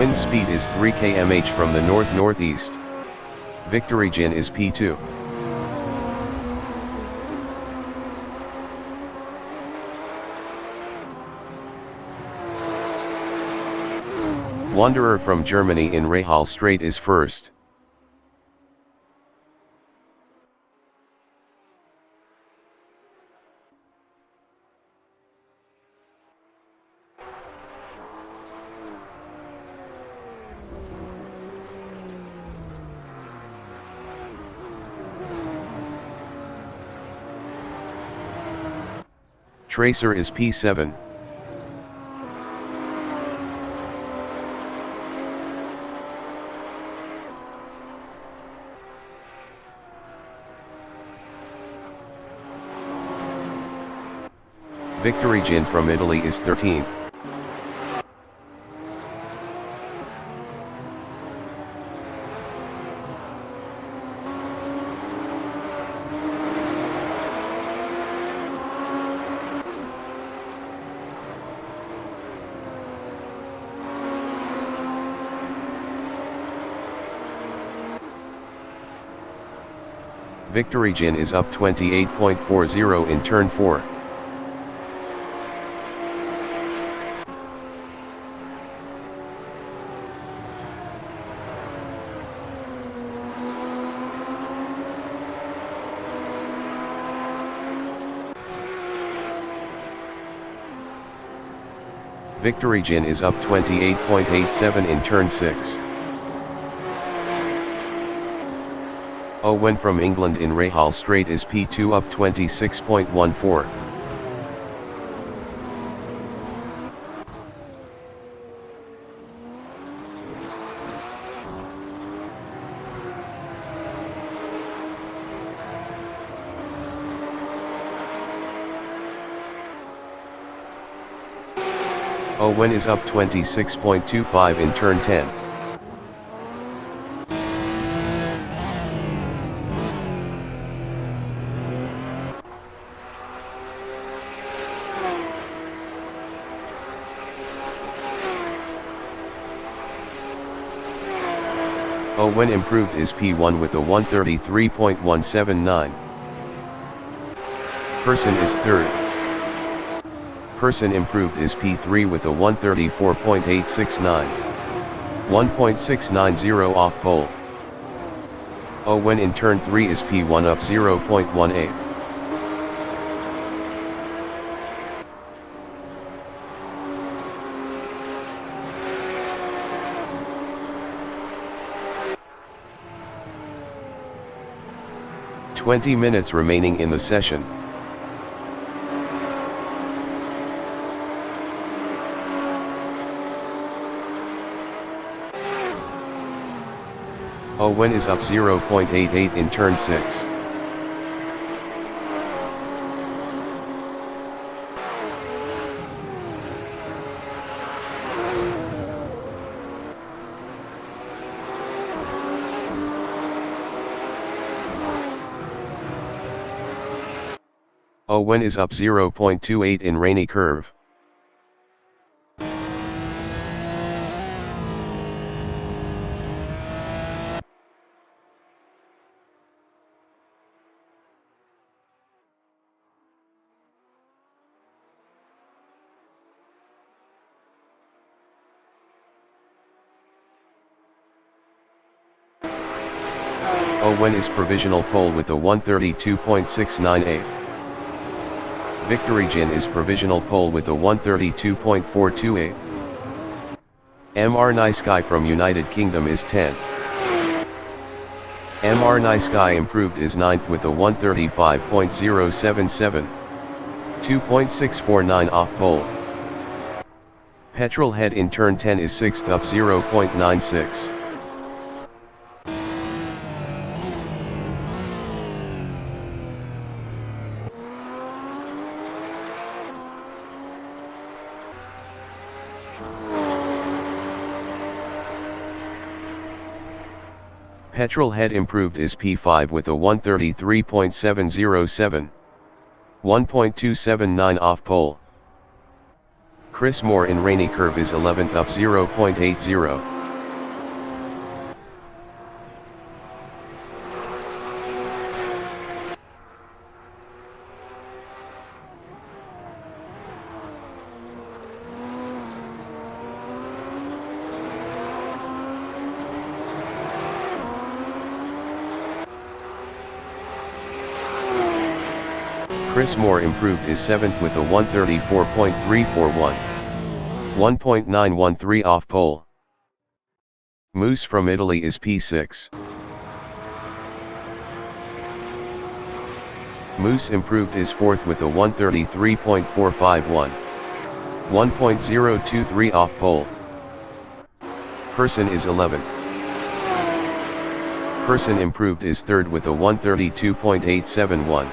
Wind speed is 3 km/h from the north-northeast. Victory gin is P2. Wanderer from Germany in Rahal Strait is first. Tracer is P7. Victory Gin from Italy is 13th. Victory Gin is up 28.40 in turn 4. Victory Gin is up 28.87 in turn 6. Owen from England in Rahal Strait is P2 up 26.14. Owen is up 26.25 in turn 10. Owen improved is P1 with a 133.179. Person is third. Person improved is P3 with a 134.869. 1.690 off pole. Owen in turn 3 is P1 up 0.18. "20 minutes remaining in the session. Owen is up 0.88 in turn 6. Owen is up 0.28 in rainy curve. Owen is provisional pole with a 132.698. Victory Gin is provisional pole with a 132.428. MR Nice Guy from United Kingdom is 10th. MR Nice Guy improved is 9th with a 135.077. 2.649 off pole. Petrol Head in turn 10 is 6th up 0.96. Petrol Head improved is P5 with a 133.707. 1.279 off pole. Chris Moore in rainy curve is 11th up 0.80. Chris Moore improved is 7th with a 134.341. 1.913 off pole. Moose from Italy is P6. Moose improved is 4th with a 133.451. 1.023 off pole. Person is 11th. Person improved is 3rd with a 132.871.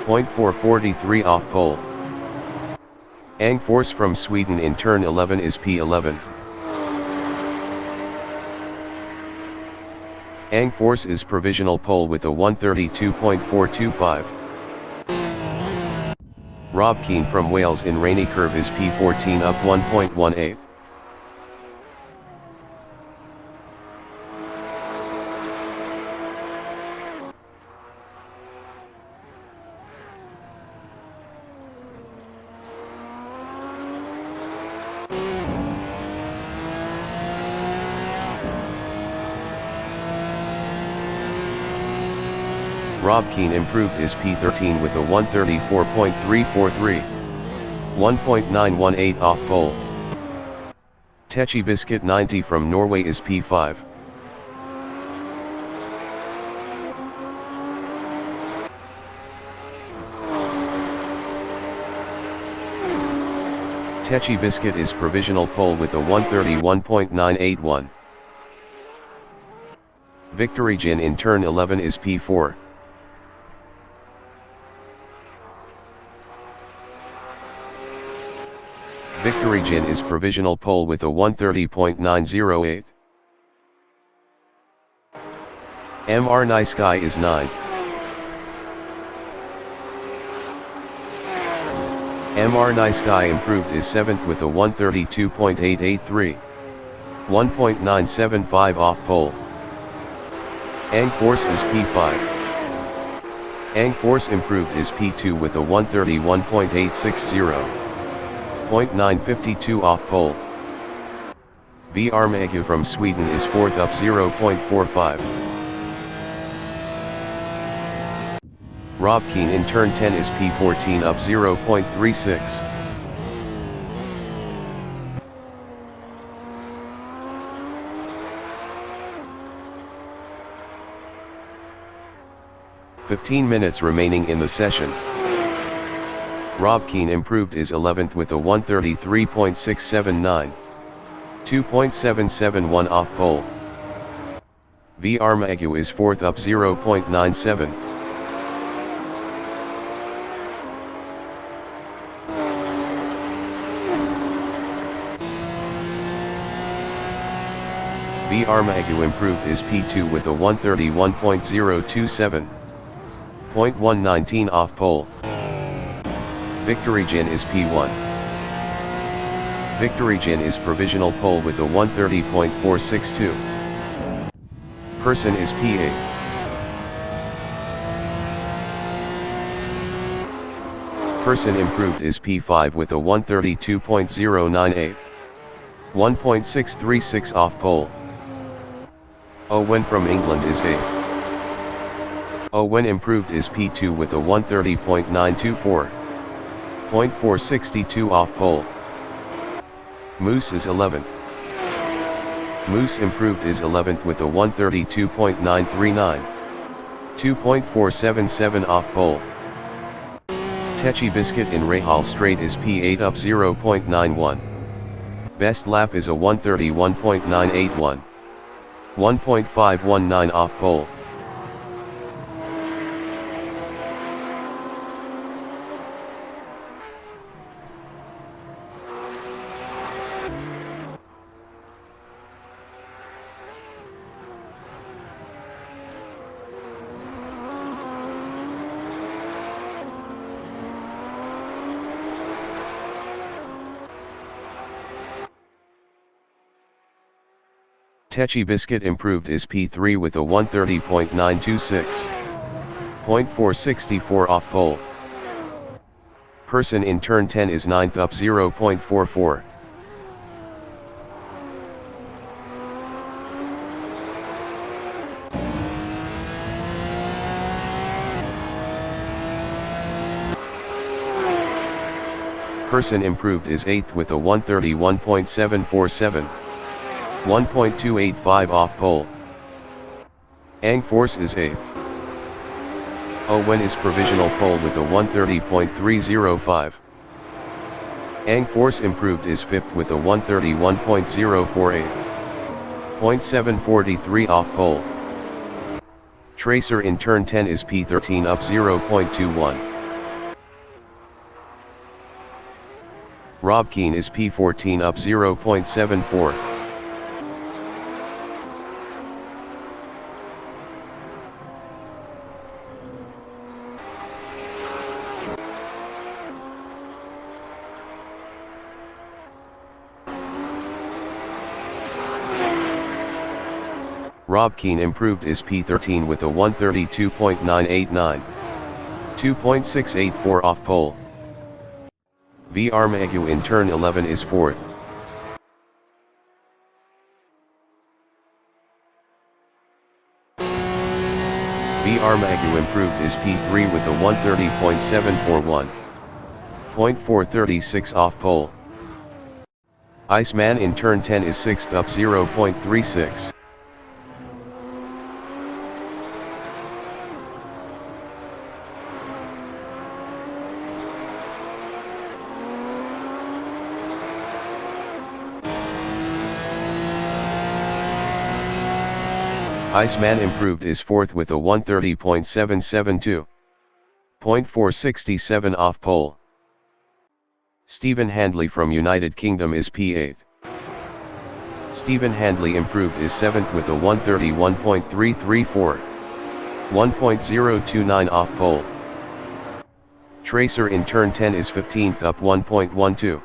0.443 off pole. Ang Force from Sweden in turn 11 is P11. Ang Force is provisional pole with a 132.425. Rob Keane from Wales in rainy curve is P14 up 1.18. Rob Keane improved is P13 with a 134.343. 1.918 off pole. Techi Biscuit 90 from Norway is P5. Techi Biscuit is provisional pole with a 131.981. Victory Jin in turn 11 is P4. Victory Jin is provisional pole with a 130.908. MR Nice Guy is 9th. MR Nice Guy improved is 7th with a 132.883. 1.975 off pole. Ang Force is P5. Ang Force improved is P2 with a 131.860. 0.952 off pole. V Armagu from Sweden is 4th up 0.45. Rob Keane in turn 10 is P14 up 0.36. "15 minutes remaining in the session. Rob Keane improved is 11th with a 133.679. 2.771 off pole. V Armagu is 4th up 0.97. V Armagu improved is P2 with a 131.027. 0.119 off pole. Victory Jin is P1. Victory Jin is provisional pole with a 130.462. Person is P8. Person improved is P5 with a 132.098. 1.636 off pole. Owen from England is 8th. Owen improved is P2 with a 130.924. 0.462 off pole. Moose is 11th. Moose improved is 11th with a 132.939. 2.477 off pole. Techi Biscuit in Rahal Straight is P8 up 0.91. Best lap is a 131.981. 1.519 off pole. Techi Biscuit improved is P3 with a 130.926. 0.464 off pole. Person in turn 10 is 9th up 0.44. Person improved is 8th with a 131.747. 1.285 off pole. Ang Force is 8th. Owen is provisional pole with a 130.305. Ang Force improved is 5th with a 131.048. 0.743 off pole. Tracer in turn 10 is P13 up 0.21. Rob Keane is P14 up 0.74. Rob Keane improved is P13 with a 132.989. 2.684 off pole. V. Armagu in turn 11 is 4th. V. Armagu improved is P3 with a 130.741. 0.436 off pole. Iceman in turn 10 is 6th up 0.36. Iceman improved is 4th with a 130.772. 0.467 off pole. Stephen Handley from United Kingdom is P8. Stephen Handley improved is 7th with a 131.334. 1.029 off pole. Tracer in turn 10 is 15th up 1.12.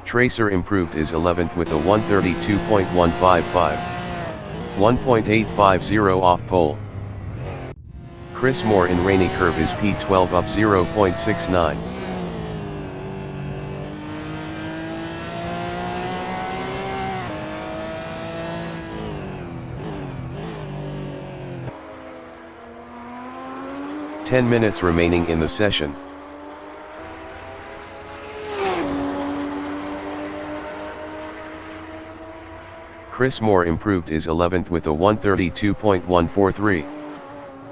Tracer improved is 11th with a 132.155. 1.850 off pole. Chris Moore in Rainy Curve is P12 up 0.69. Ten minutes remaining in the session. Chris Moore improved is 11th with a 132.143.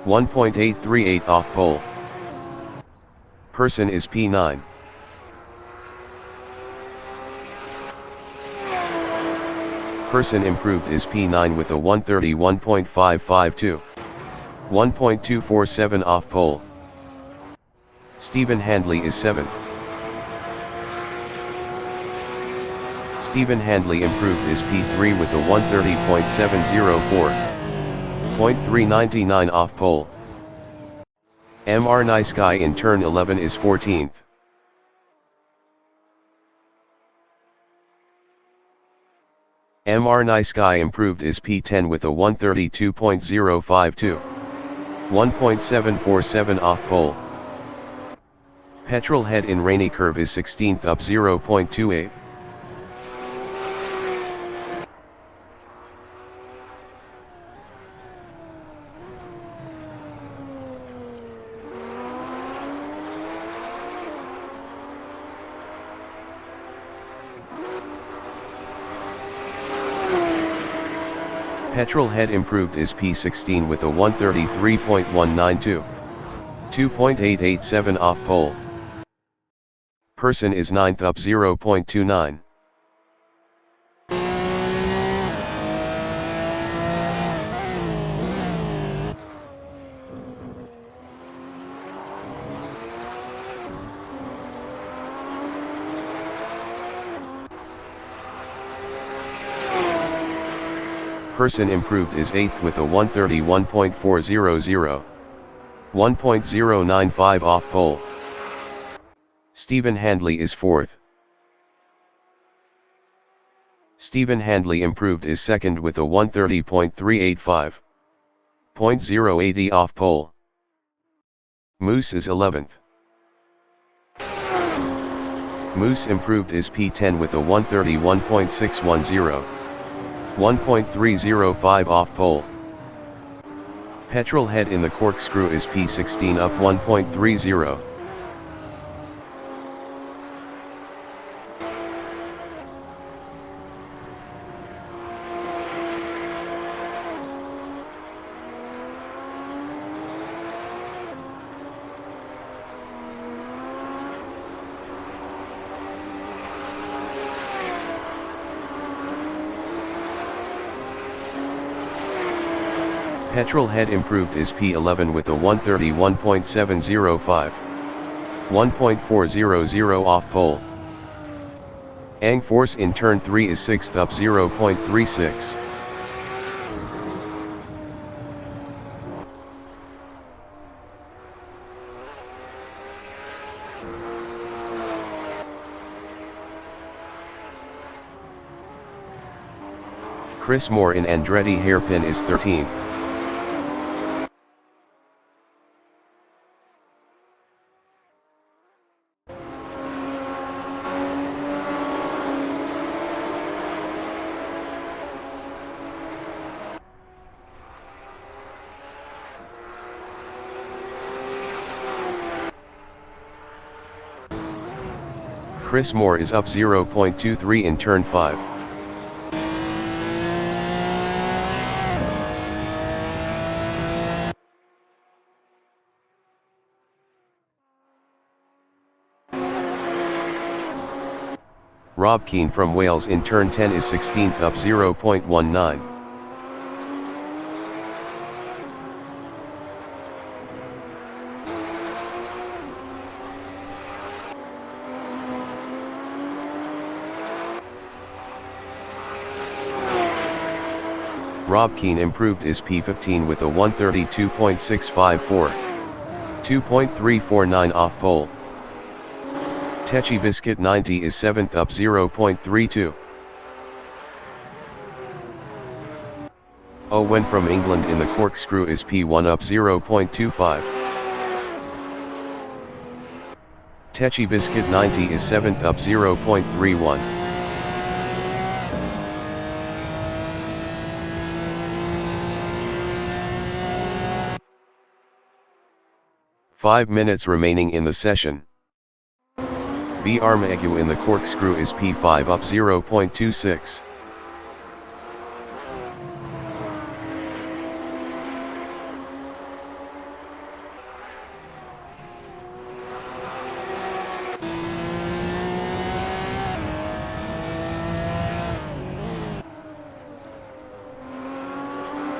1.838 off pole. Person is P9. Person improved is P9 with a 131.552. 1.247 off pole. Stephen Handley is 7th. Stephen Handley improved is P3 with a 130.704. 0.399 off pole. MR Nice Guy in turn 11 is 14th. MR Nice Guy improved is P10 with a 132.052. 1.747 off pole. Petrol Head in Rainy Curve is 16th up 0.28. Petrol Head improved is P16 with a 133.192. 2.887 off pole. Person is 9th up 0.29. Person improved is 8th with a 131.400, 1.095 off pole. Stephen Handley is 4th. Stephen Handley improved is 2nd with a 130.385, 0.080 off pole. Moose is 11th. Moose improved is P10 with a 131.610, 1.305 off pole. Petrol head in the corkscrew is P16 up 1.30. Petrol head improved is P11 with a 131.705, 1.400 off pole. Ang force in turn 3 is 6th up 0.36. Chris Moore in Andretti hairpin is 13th. Chris Moore is up 0.23 in turn 5. Rob Keane from Wales in turn 10 is 16th up 0.19. Rob Keane improved is P15 with a 132.654, 2.349 off pole. Techi Biscuit 90 is 7th up 0.32. Owen from England in the corkscrew is P1 up 0.25. Techi Biscuit 90 is 7th up 0.31. Five minutes remaining in the session. B. Armagu in the corkscrew is P5 up 0.26.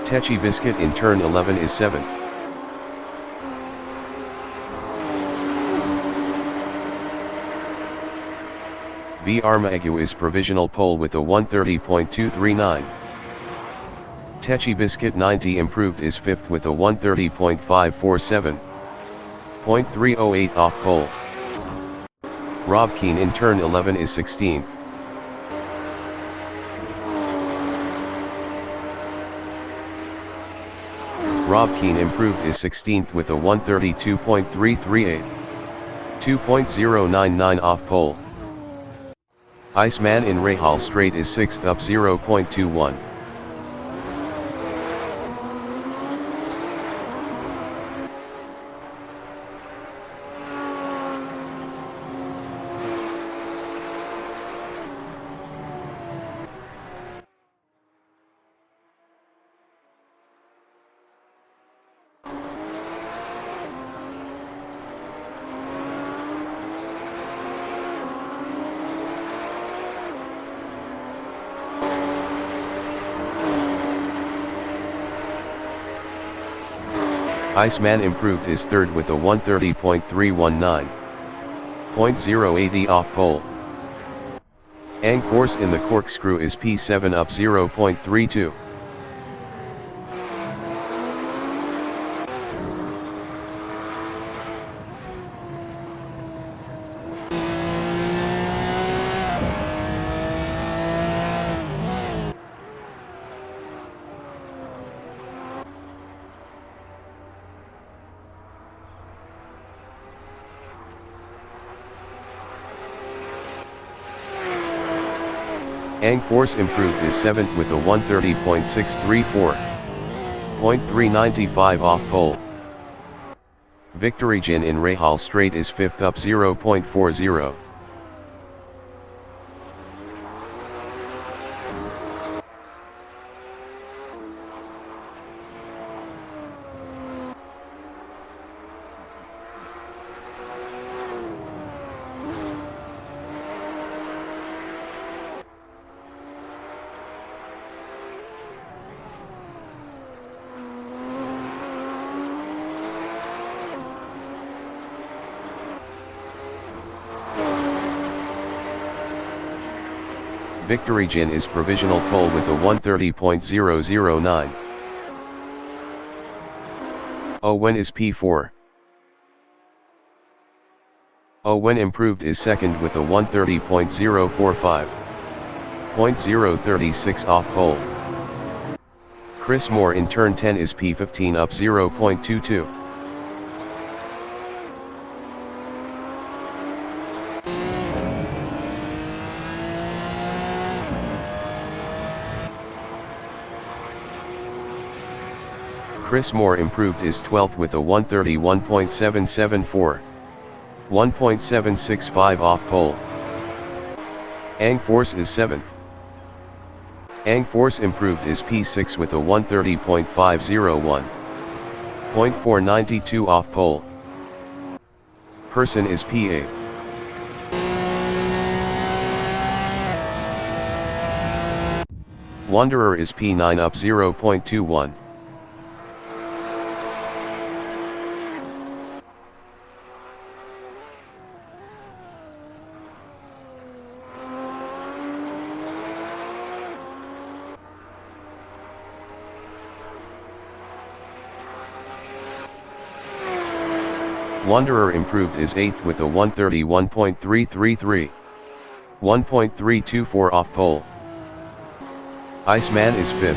Techi Biscuit in turn 11 is 7th. B. Armagu is provisional pole with a 130.239. Techi Biscuit 90 improved is 5th with a 130.547. 0.308 off pole. Rob Keane in turn 11 is 16th. Rob Keane improved is 16th with a 132.338. 2.099 off pole. Iceman in Rahal Straight is 6th up 0.21. Iceman improved is 3rd with a 130.319. 0.080 off pole. Ang force in the corkscrew is P7 up 0.32. Force improved is 7th with a 130.634. 0.395 off pole. Victory Jin in Rahal Straight is 5th up 0.40. Victory Jin is provisional pole with a 130.009. When is P4. When improved is 2nd with a 130.045. 0.036 off pole. Chris Moore in turn 10 is P15 up 0.22. Chris Moore improved is 12th with a 131.774. 1.765 off pole. Force is 7th. Force improved is P6 with a 130.501. 0.492 off pole. Person is P8. Wanderer is P9 up 0.21. Wanderer improved is 8th with a 131.333. 1.324 off pole. Iceman is 5th.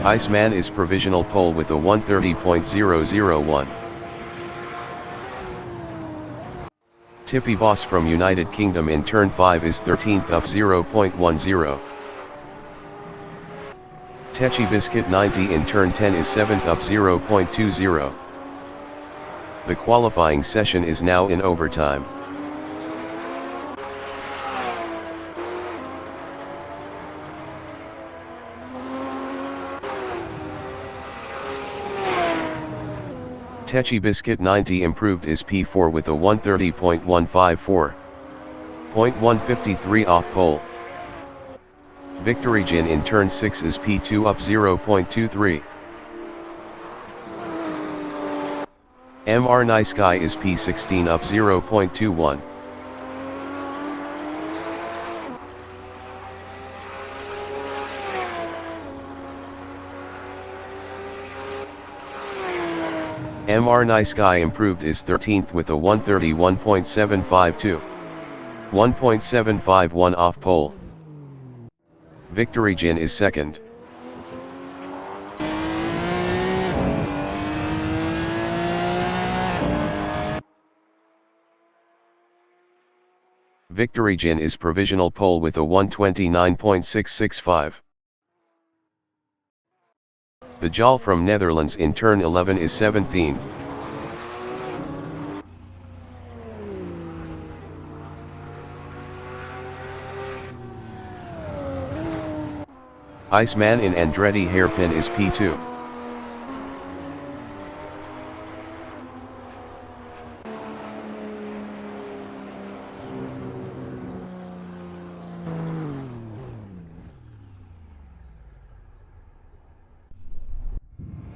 Iceman is provisional pole with a 130.001. Tippy Boss from United Kingdom in turn 5 is 13th up 0.10. Techi Biscuit 90 in turn 10 is 7th up 0.20. The qualifying session is now in overtime. Techi Biscuit 90 improved is P4 with a 130.154. 0.153 off pole. Victory Jin in turn 6 is P2 up 0.23. MR Nice Guy is P16 up 0.21. MR Nice Guy improved is 13th with a 131.752. 1.751 off pole. Victory Jin is 2nd. Victory Jin is provisional pole with a 129.665. The Jal from Netherlands in turn 11 is 17th. Iceman in Andretti hairpin is P2.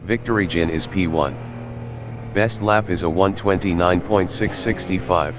Victory Jin is P1. Best lap is a 129.665.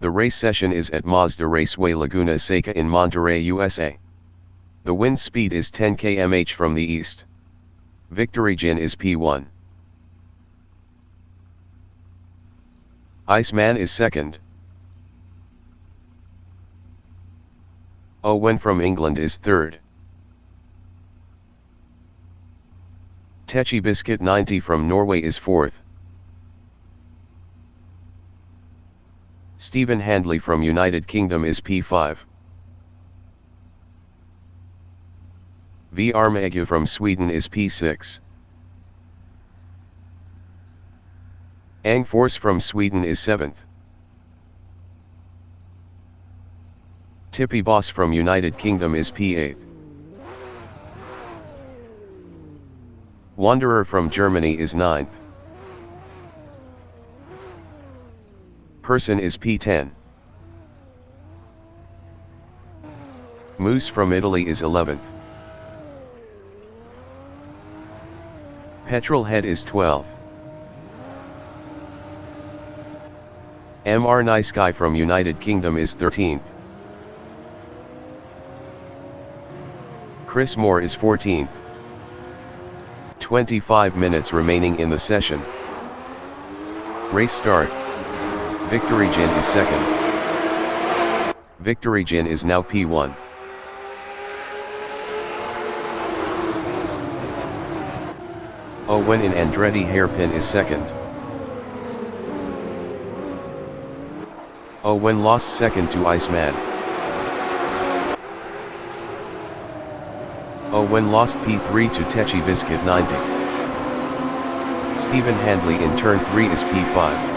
The race session is at Mazda Raceway Laguna Seca in Monterey, USA. The wind speed is 10 km/h from the east. Victory gin is P1. Iceman is second. Owen from England is third. Techi Biscuit 90 from Norway is fourth. Stephen Handley from United Kingdom is P5. V. Armagu from Sweden is P6. Ang Force from Sweden is 7th. Tippy Boss from United Kingdom is P8. Wanderer from Germany is 9th. Person is P10. Moose from Italy is 11th. Petrolhead is 12th. MR Nice Guy from United Kingdom is 13th. Chris Moore is 14th. 25 minutes remaining in the session. Race start. Victory Gin is second. Victory Gin is now P1. Owen in Andretti Hairpin is second. Owen lost second to Iceman. Owen lost P3 to Techi Biscuit 90. Stephen Handley in turn 3 is P5.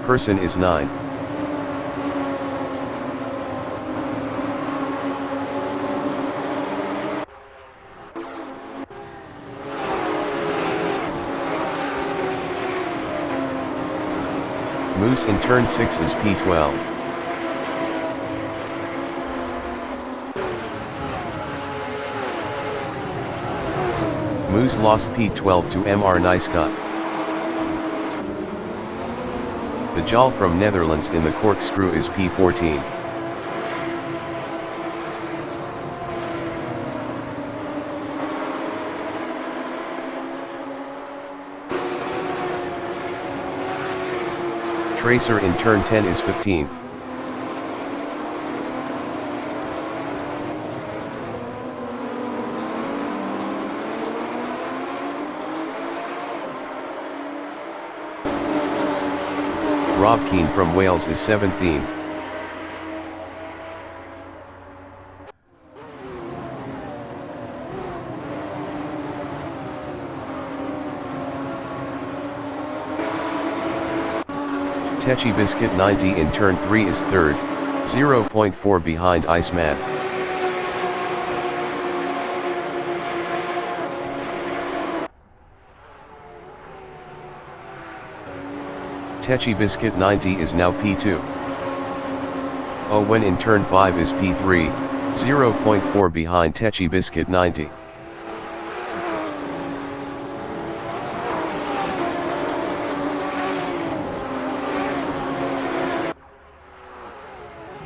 Person is 9th. Moose in turn 6 is P12. Moose lost P12 to MR Nice Guy. The Jal from Netherlands in the corkscrew is P14. Tracer in turn 10 is 15th. Rob Keane from Wales is 17th. Techi Biscuit 90 in turn 3 is 3rd, 0.4 behind Iceman. Techi Biscuit 90 is now P2. Owen in turn 5 is P3, 0.4 behind Techi Biscuit 90.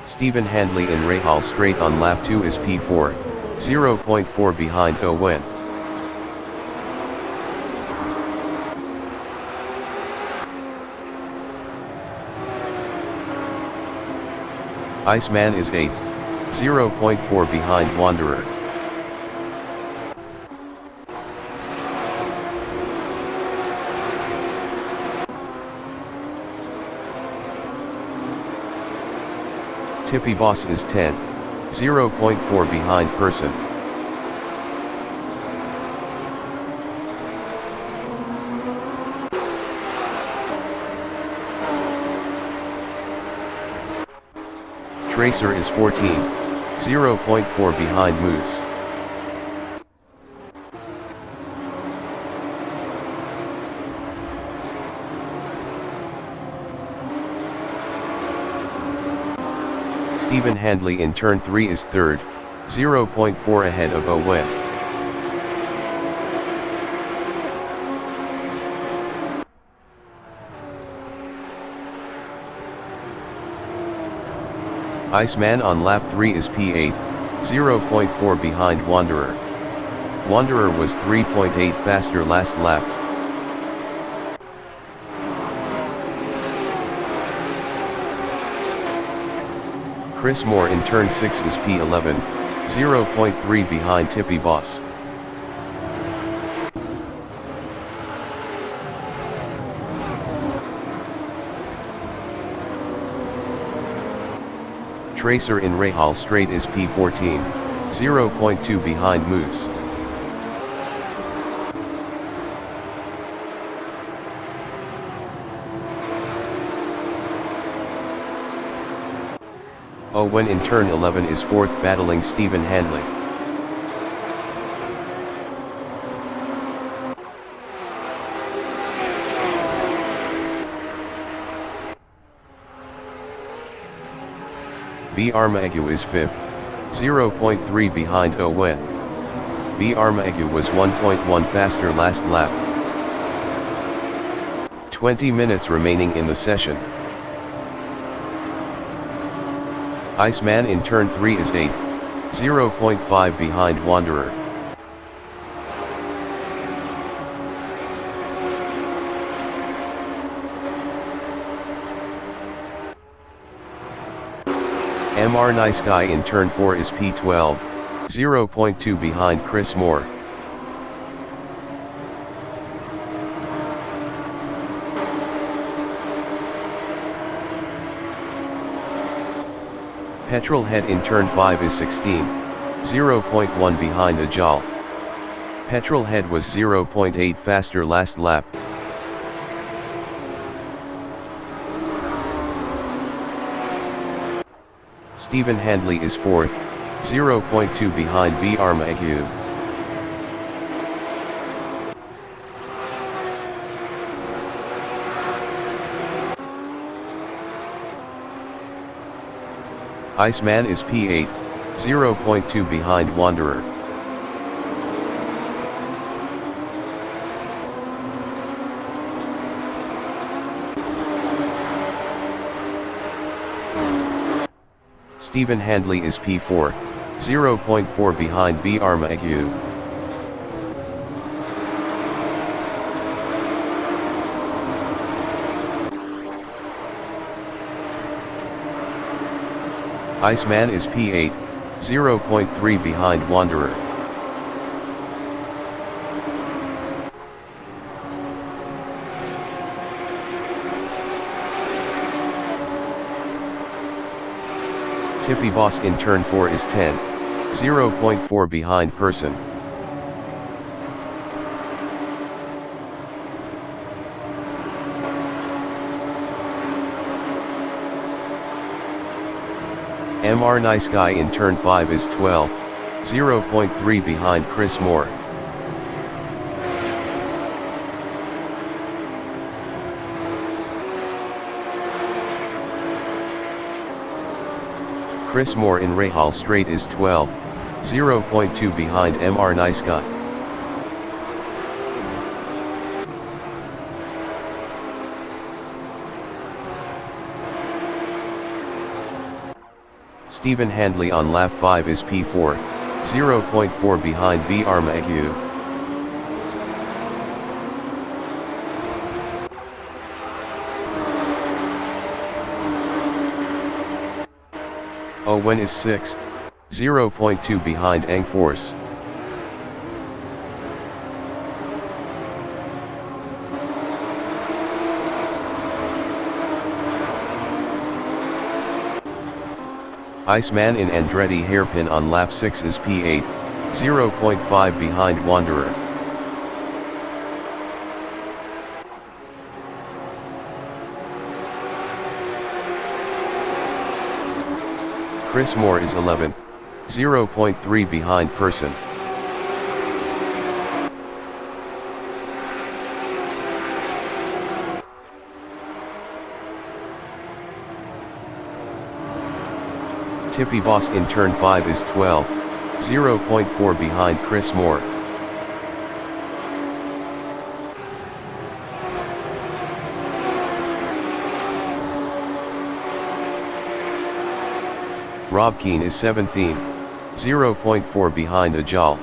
Stephen Handley in Rahal Straight on lap 2 is P4, 0.4 behind Owen. Iceman is 8th, 0.4 behind Wanderer. Tippy Boss is 10th, 0.4 behind Person. Tracer is 14th, 0.4 behind Moose. Stephen Handley in turn 3 is third, 0.4 ahead of Owen. Iceman on lap 3 is P8, 0.4 behind Wanderer. Wanderer was 3.8 faster last lap. Chris Moore in turn 6 is P11, 0.3 behind Tippy Boss. Tracer in Rahal Straight is P14, 0.2 behind Moose. Owen in turn 11 is fourth battling Stephen Handley. B. Armagu is 5th, 0.3 behind Owen. B. Armagu was 1.1 faster last lap. 20 minutes remaining in the session. Iceman in turn 3 is 8th, 0.5 behind Wanderer. MR Nice Guy in turn 4 is P12, 0.2 behind Chris Moore. Petrolhead in turn 5 is 16th, 0.1 behind Ajal. Petrolhead was 0.8 faster last lap. Stephen Handley is 4th, 0.2 behind B. Armagu. Iceman is P8, 0.2 behind Wanderer. Stephen Handley is P4, 0.4 behind B. Armagu. Iceman is P8, 0.3 behind Wanderer. Tippy Boss in turn 4 is 10th, 0.4 behind Person. MR Nice Guy in turn 5 is 12th, 0.3 behind Chris Moore. Chris Moore in Rahal Straight is 12th, 0.2 behind MR Nice Guy. Stephen Handley on lap 5 is P4, 0.4 behind B. Armagu. Owen is 6th, 0.2 behind Ang Force. Iceman in Andretti hairpin on lap 6 is P8, 0.5 behind Wanderer. Chris Moore is 11th, 0.3 behind Person. Tippy Boss in turn 5 is 12th, 0.4 behind Chris Moore. Rob Keane is 17th, 0.4 behind Ajal.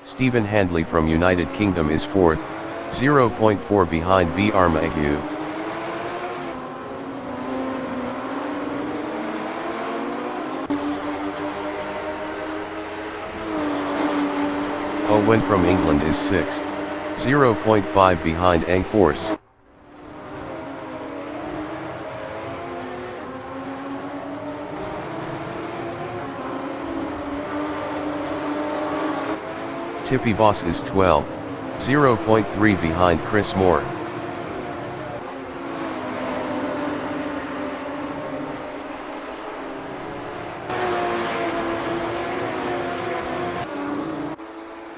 Stephen Handley from United Kingdom is 4th, 0.4 behind B. Armagu. Owen from England is 6th, 0.5 behind Ang Force. Tippy Boss is 12th, 0.3 behind Chris Moore.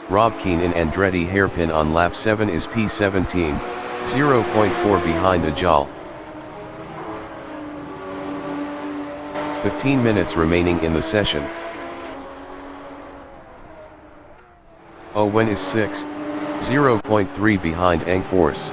Rob Keane in Andretti hairpin on lap 7 is P17, 0.4 behind Ajal. 15 minutes remaining in the session. Owen is 6th, 0.3 behind Ang Force.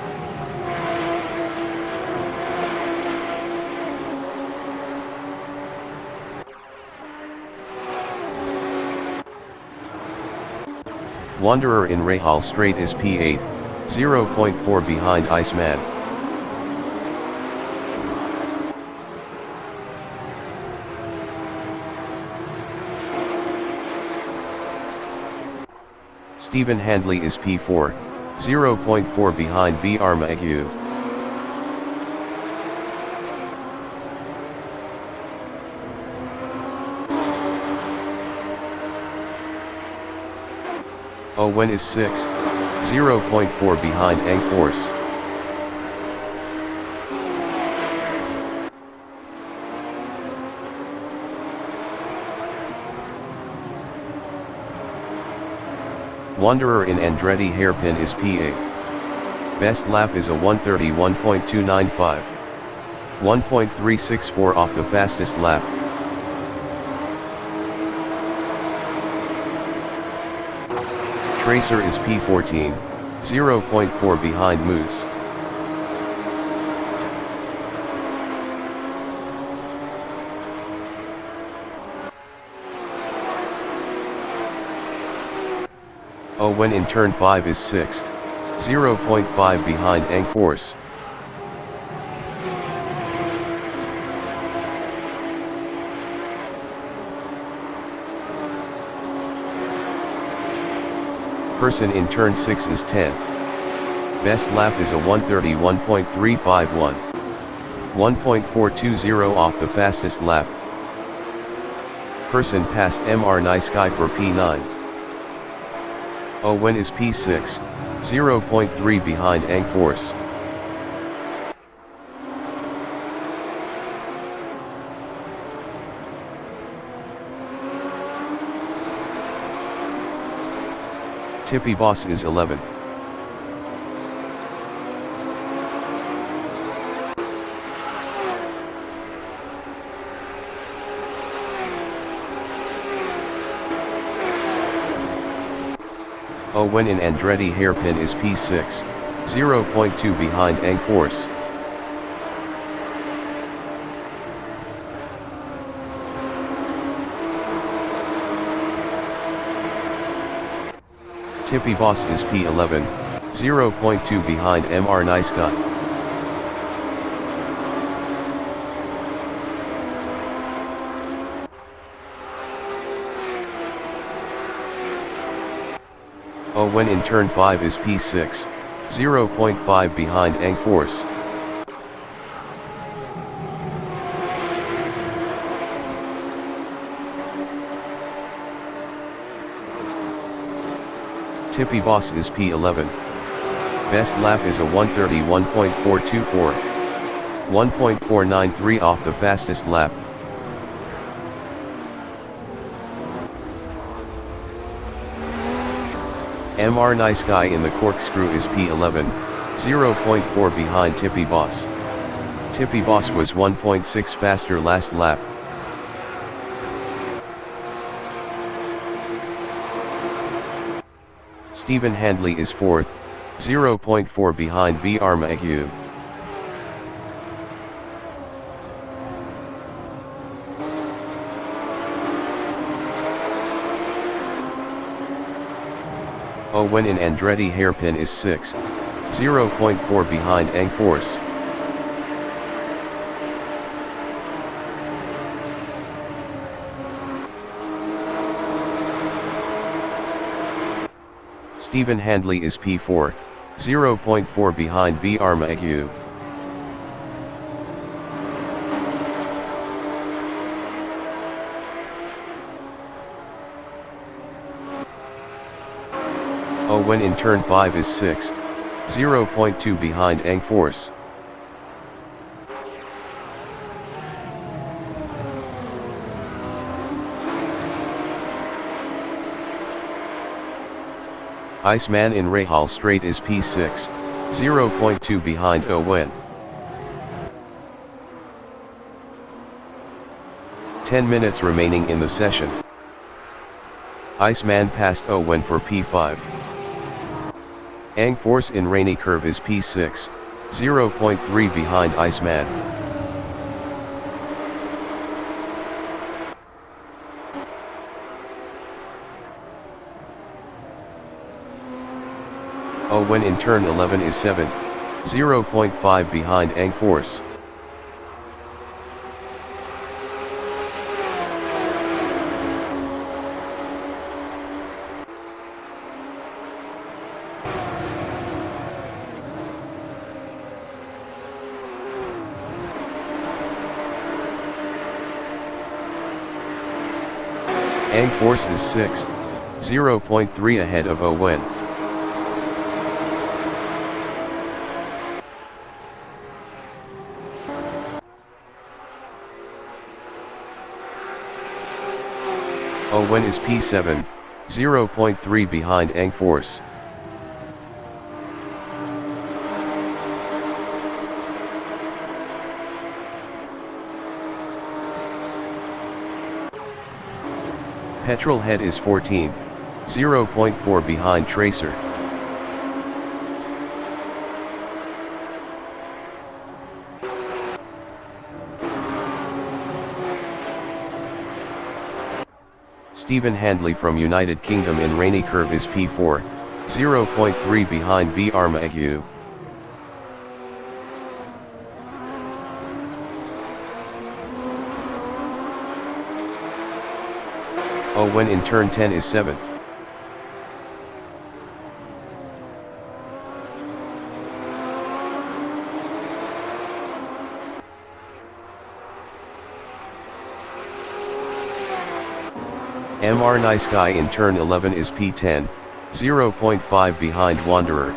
Wanderer in Rahal Straight is P8, 0.4 behind Iceman. Stephen Handley is P4, 0.4 behind B. Armagu. Owen is 6th, 0.4 behind Ang Force. Wanderer in Andretti hairpin is P8. Best lap is a 1:31.295. 1.364 off the fastest lap. Tracer is P14, 0.4 behind Moose. Owen in turn 5 is 6th, 0.5 behind Ang Force. Person in turn 6 is 10th. Best lap is a 1:31.351. 1.420 off the fastest lap. Person passed Mr. Nice Guy for P9. Owen is P6, 0.3 behind Ang Force. Tippy Boss is 11th. Owen in Andretti hairpin is P6, 0.2 behind Ang Force. Tippy Boss is P11, 0.2 behind Mr. Nice Guy. Owen in turn 5 is P6, 0.5 behind Ang Force. Tippy Boss is P11. Best lap is a 1:31.424. 1.493 off the fastest lap. Mr. Nice Guy in the corkscrew is P11, 0.4 behind Tippy Boss. Tippy Boss was 1.6 faster last lap. Stephen Handley is 4th, 0.4 behind B. Armagu. Owen in Andretti hairpin is 6th, 0.4 behind Angforce. Stephen Handley is P4, 0.4 behind B. Armagu. Owen in turn 5 is 6th, 0.2 behind Angforce. Iceman in Rahal Straight is P6, 0.2 behind Owen. 10 minutes remaining in the session. Iceman passed Owen for P5. Angforce in Rainy Curve is P6, 0.3 behind Iceman. Owen in turn 11 is 7th, 0.5 behind Angforce. Angforce is 6th, 0.3 ahead of Owen. Owen is P7, 0.3 behind Angforce. Petrolhead is 14th, 0.4 behind Tracer. Stephen Handley from United Kingdom in Rainy Curve is P4, 0.3 behind B. Armagu. Owen in turn 10 is 7th. Mr. Nice Guy in turn 11 is P10, 0.5 behind Wanderer.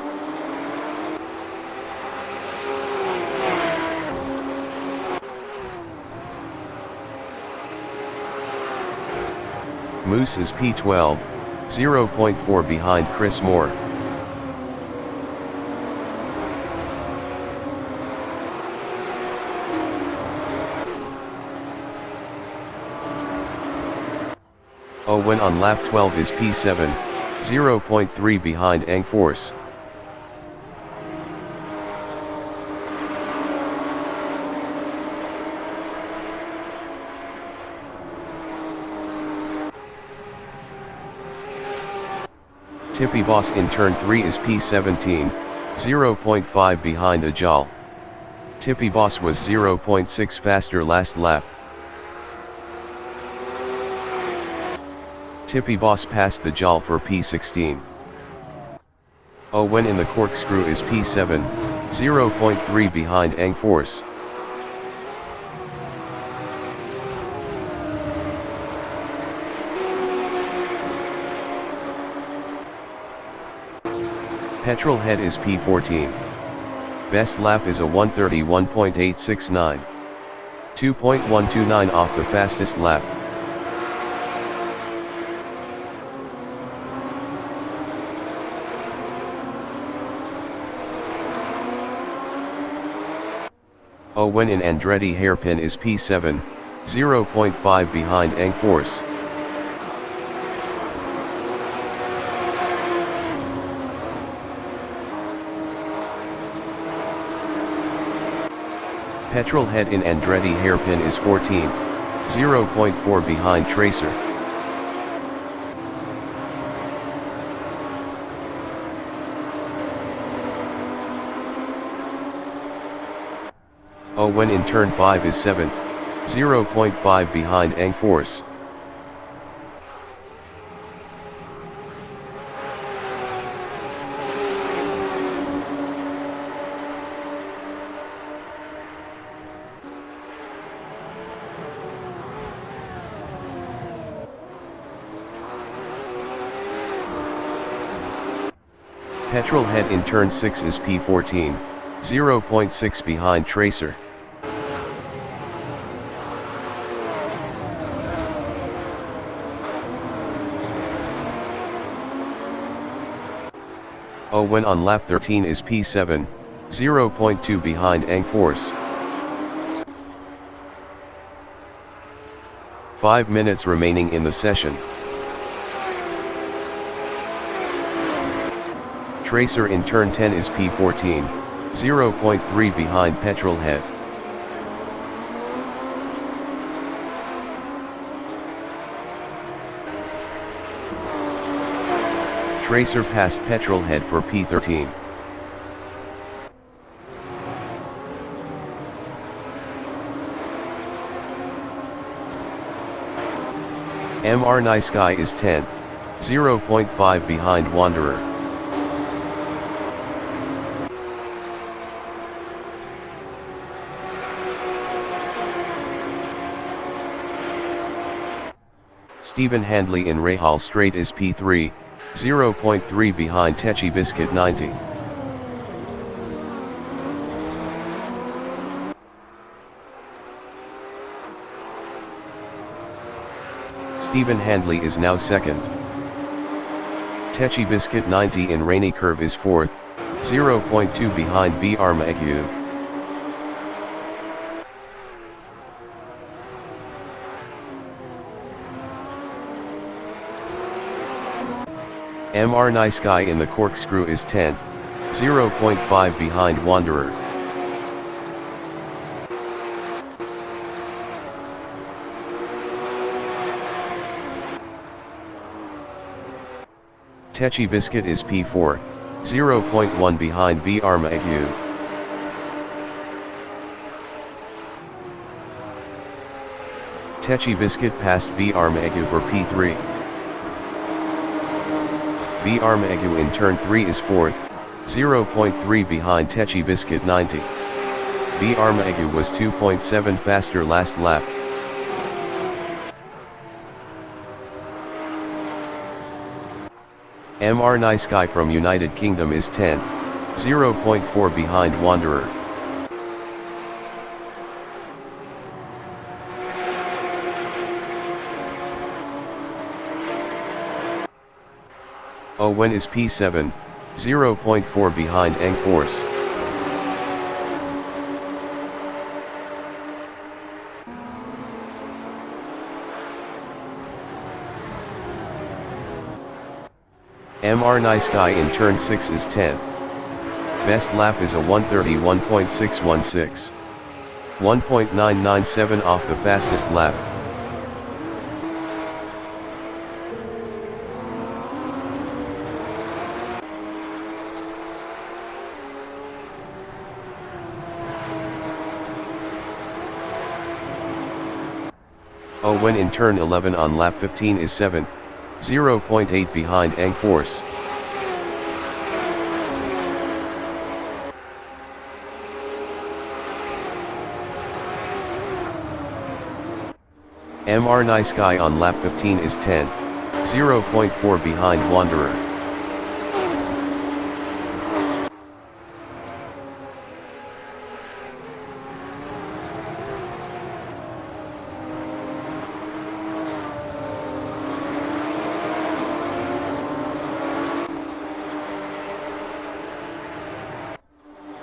Moose is P12, 0.4 behind Chris Moore. Owen on lap 12 is P7, 0.3 behind Angforce. Tippy Boss in turn 3 is P17, 0.5 behind Ajal. Tippy Boss was 0.6 faster last lap. Tippy Boss passed the Ajal for P16. Owen in the corkscrew is P7, 0.3 behind Angforce. Petrolhead is P14. Best lap is a 1:31.869. 2.129 off the fastest lap. When in Andretti hairpin is P7, 0.5 behind Ang Force. Petrol head in Andretti hairpin is 14th, 0.4 behind Tracer. When in turn 5 is 7th, 0.5 behind Ang Force. Petrol head in turn 6 is P14, 0.6 behind Tracer. When on lap 13 is P7, 0.2 behind Ang Force. 5 minutes remaining in the session. Tracer in turn 10 is P14, 0.3 behind Petrol head. Tracer passed Petrol head for P13. MR Nice Guy is 10th, 0.5 behind Wanderer. Stephen Handley in Rahal Straight is P3, 0.3 behind Techi Biscuit 90. Stephen Handley is now second. Techi Biscuit 90 in Rainy Curve is fourth, 0.2 behind B. Armaegu. MR Nice Guy in the Corkscrew is 10th, 0.5 behind Wanderer. Techi Biscuit is P4, 0.1 behind B. Armaegu. Techi Biscuit passed B. Armaegu for P3. B. Armaegu in turn 3 is 4th, 0.3 behind Techi Biscuit 90. B. Armaegu was 2.7 faster last lap. MR Nice Guy from United Kingdom is 10th, 0.4 behind Wanderer. When is P7, 0.4 behind Ang Force. MR Nice Guy in turn 6 is 10th. Best lap is a 1:31.616. 1.997 off the fastest lap. When in turn 11 on lap 15 is 7th, 0.8 behind Ang Force. MR Nice Guy on lap 15 is 10th, 0.4 behind Wanderer.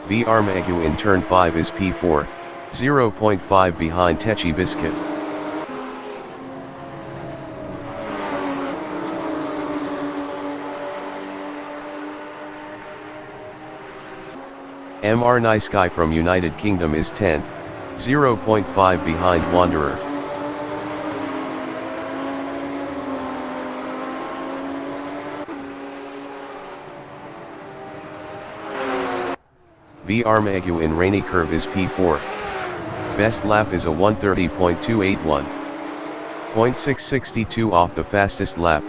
B. Armaegu in turn 5 is P4, 0.5 behind Techi Biscuit. MR Nice Guy from United Kingdom is 10th, 0.5 behind Wanderer. VR Magu in Rainy Curve is P4. Best lap is a 1:30.281. 0.662 off the fastest lap.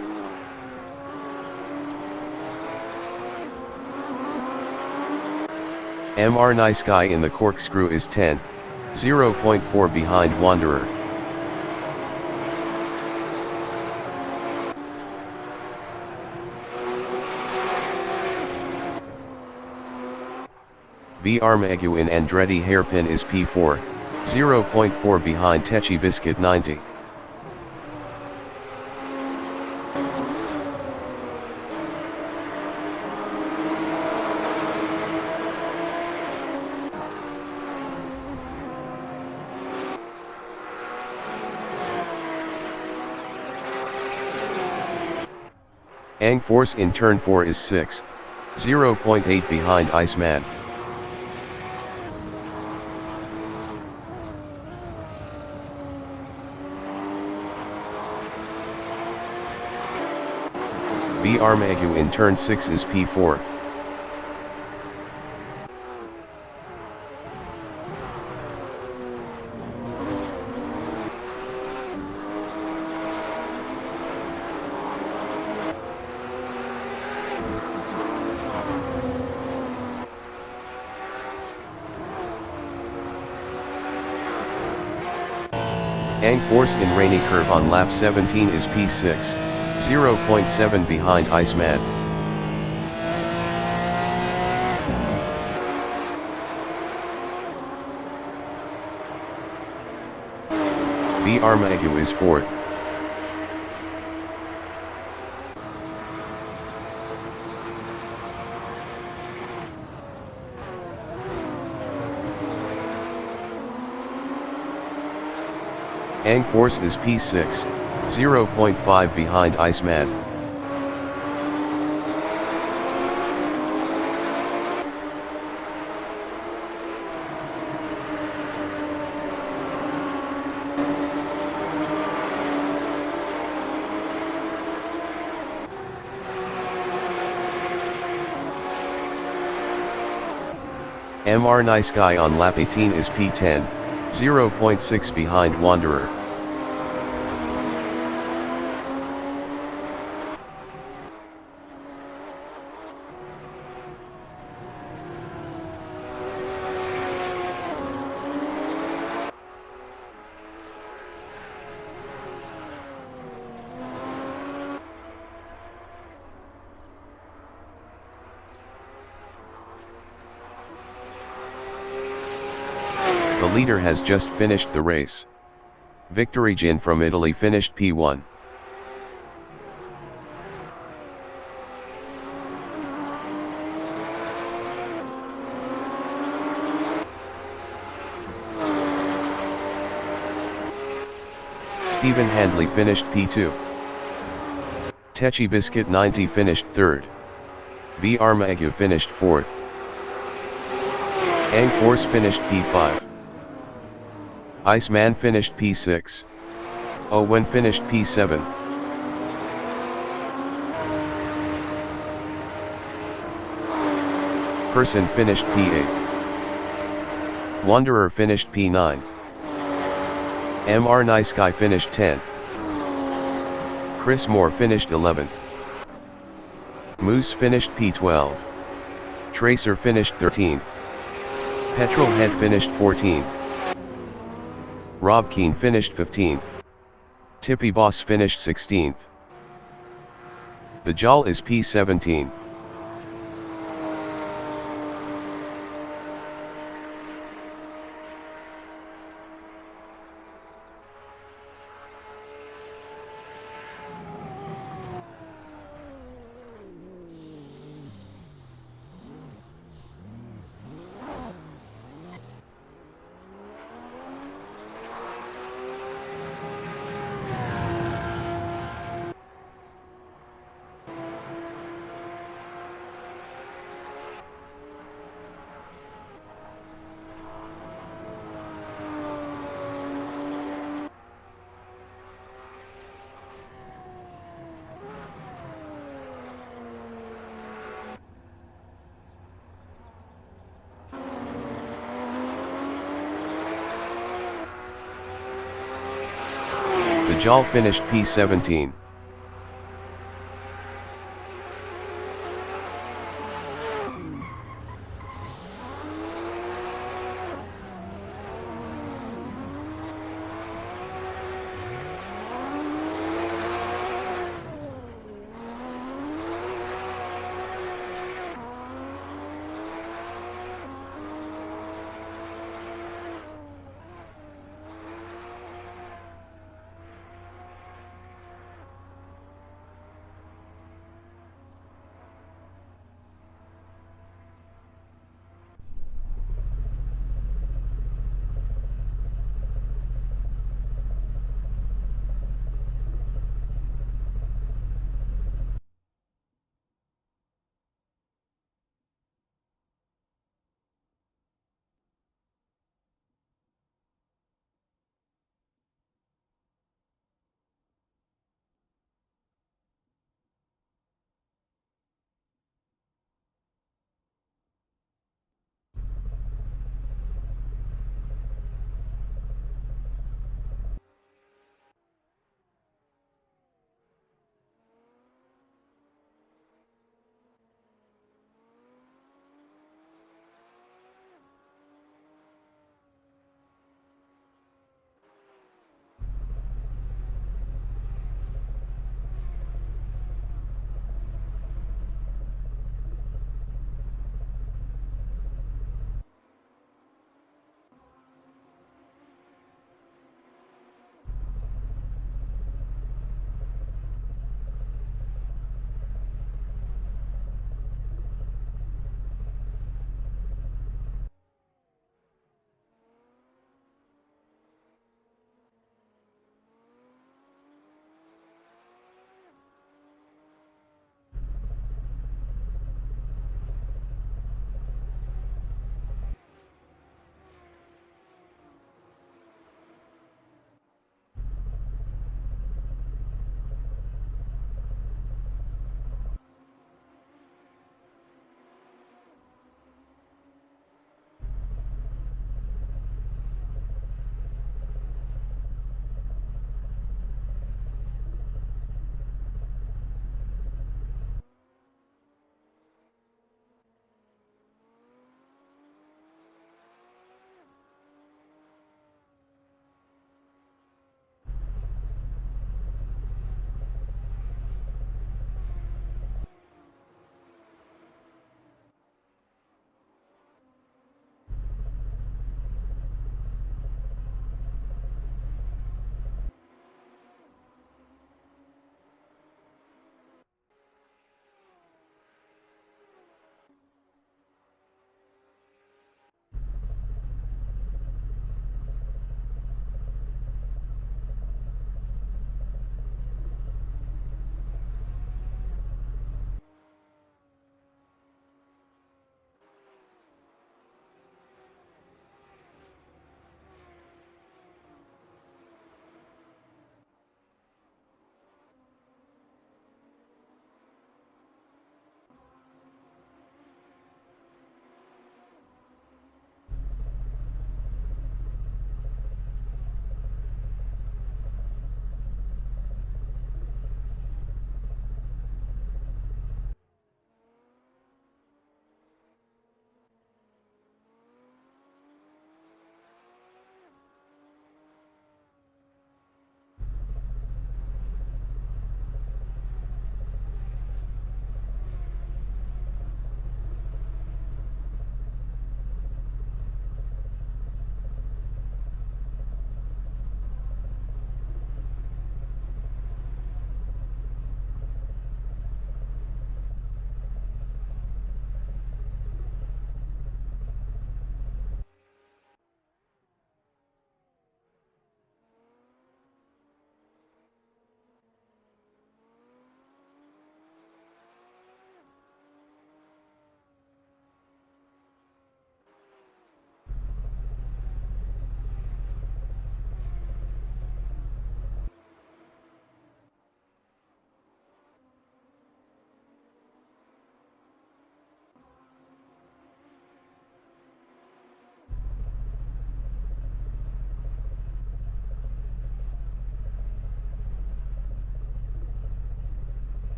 MR Nice Guy in the Corkscrew is 10th, 0.4 behind Wanderer. VR Magu in Andretti Hairpin is P4, 0.4 behind Techi Biscuit 90. Ang Force in Turn 4 is 6th, 0.8 behind Iceman. VR Magu in Turn 6 is P4. Ang Force in Rainy Curve on lap 17 is P6, 0.7 behind Iceman. VR Magu is 4th. Ang Force is P6, 0.5 behind Iceman. MR Nice Guy on lap 18 is P10, 0.6 behind Wanderer. The leader has just finished the race. Victory Jin from Italy finished P1. Stephen Handley finished P2. Techi Biscuit 90 finished 3rd. VR Magu finished 4th. Ang Force finished P5. Iceman finished P6. Owen finished P7. Person finished P8. Wanderer finished P9. MR Nice Guy finished 10th. Chris Moore finished 11th. Moose finished P12. Tracer finished 13th. Petrolhead finished 14th. Rob Keane finished 15th. Tippy Boss finished 16th. The Jol is P17. The Jal finished P17.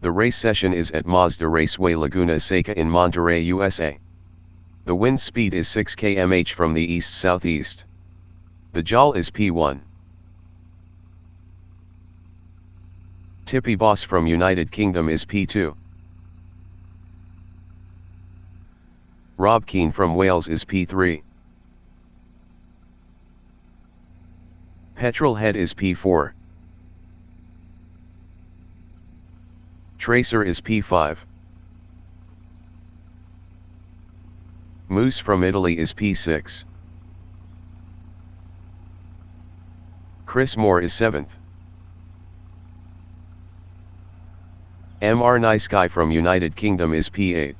The race session is at Mazda Raceway Laguna Seca in Monterey, USA. The wind speed is 6 km/h from the east-southeast. The yaw is P1. Tippy Boss from United Kingdom is P2. Rob Keane from Wales is P3. Petrolhead is P4. Tracer is P5. Moose from Italy is P6. Chris Moore is 7th. MR Nice Guy from United Kingdom is P8.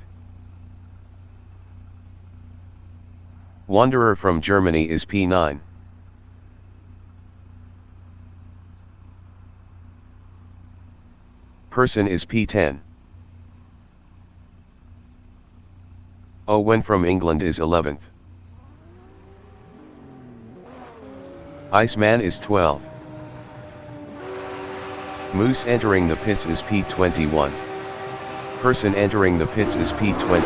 Wanderer from Germany is P9. Person is P10. Owen from England is 11th. Iceman is 12th. Moose entering the pits is P21. Person entering the pits is P20.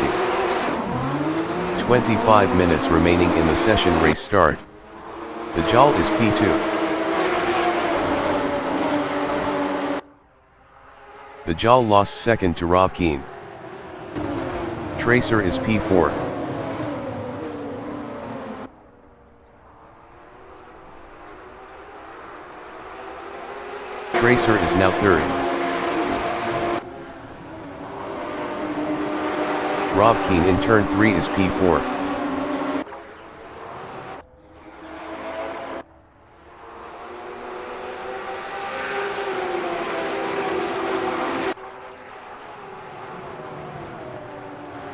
25 minutes remaining in the session race start. The yaw is P2. The yaw lost second to Rob Keane. Tracer is P4. Tracer is now third. Rob Keane in turn 3 is P4.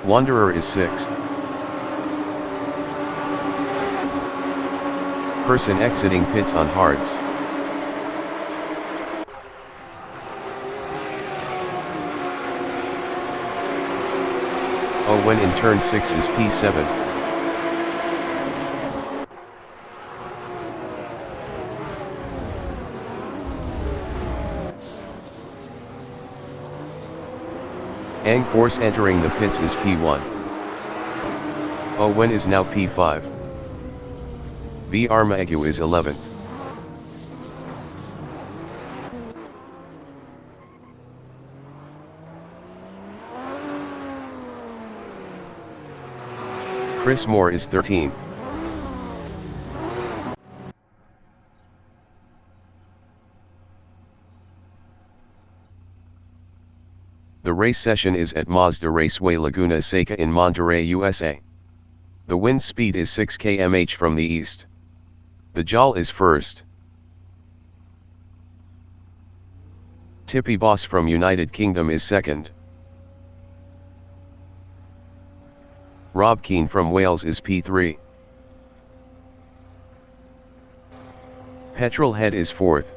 Wanderer is 6th. Person exiting pits on hards. Owen in turn 6 is P7. Ang Force entering the pits is P1. Owen is now P5. V Armagu is 11th. Chris Moore is 13th. The race session is at Mazda Raceway Laguna Seca in Monterey, USA. The wind speed is 6 km/h from the east. The yaw is first. Tippy Boss from United Kingdom is second. Rob Keane from Wales is P3. Petrolhead is 4th.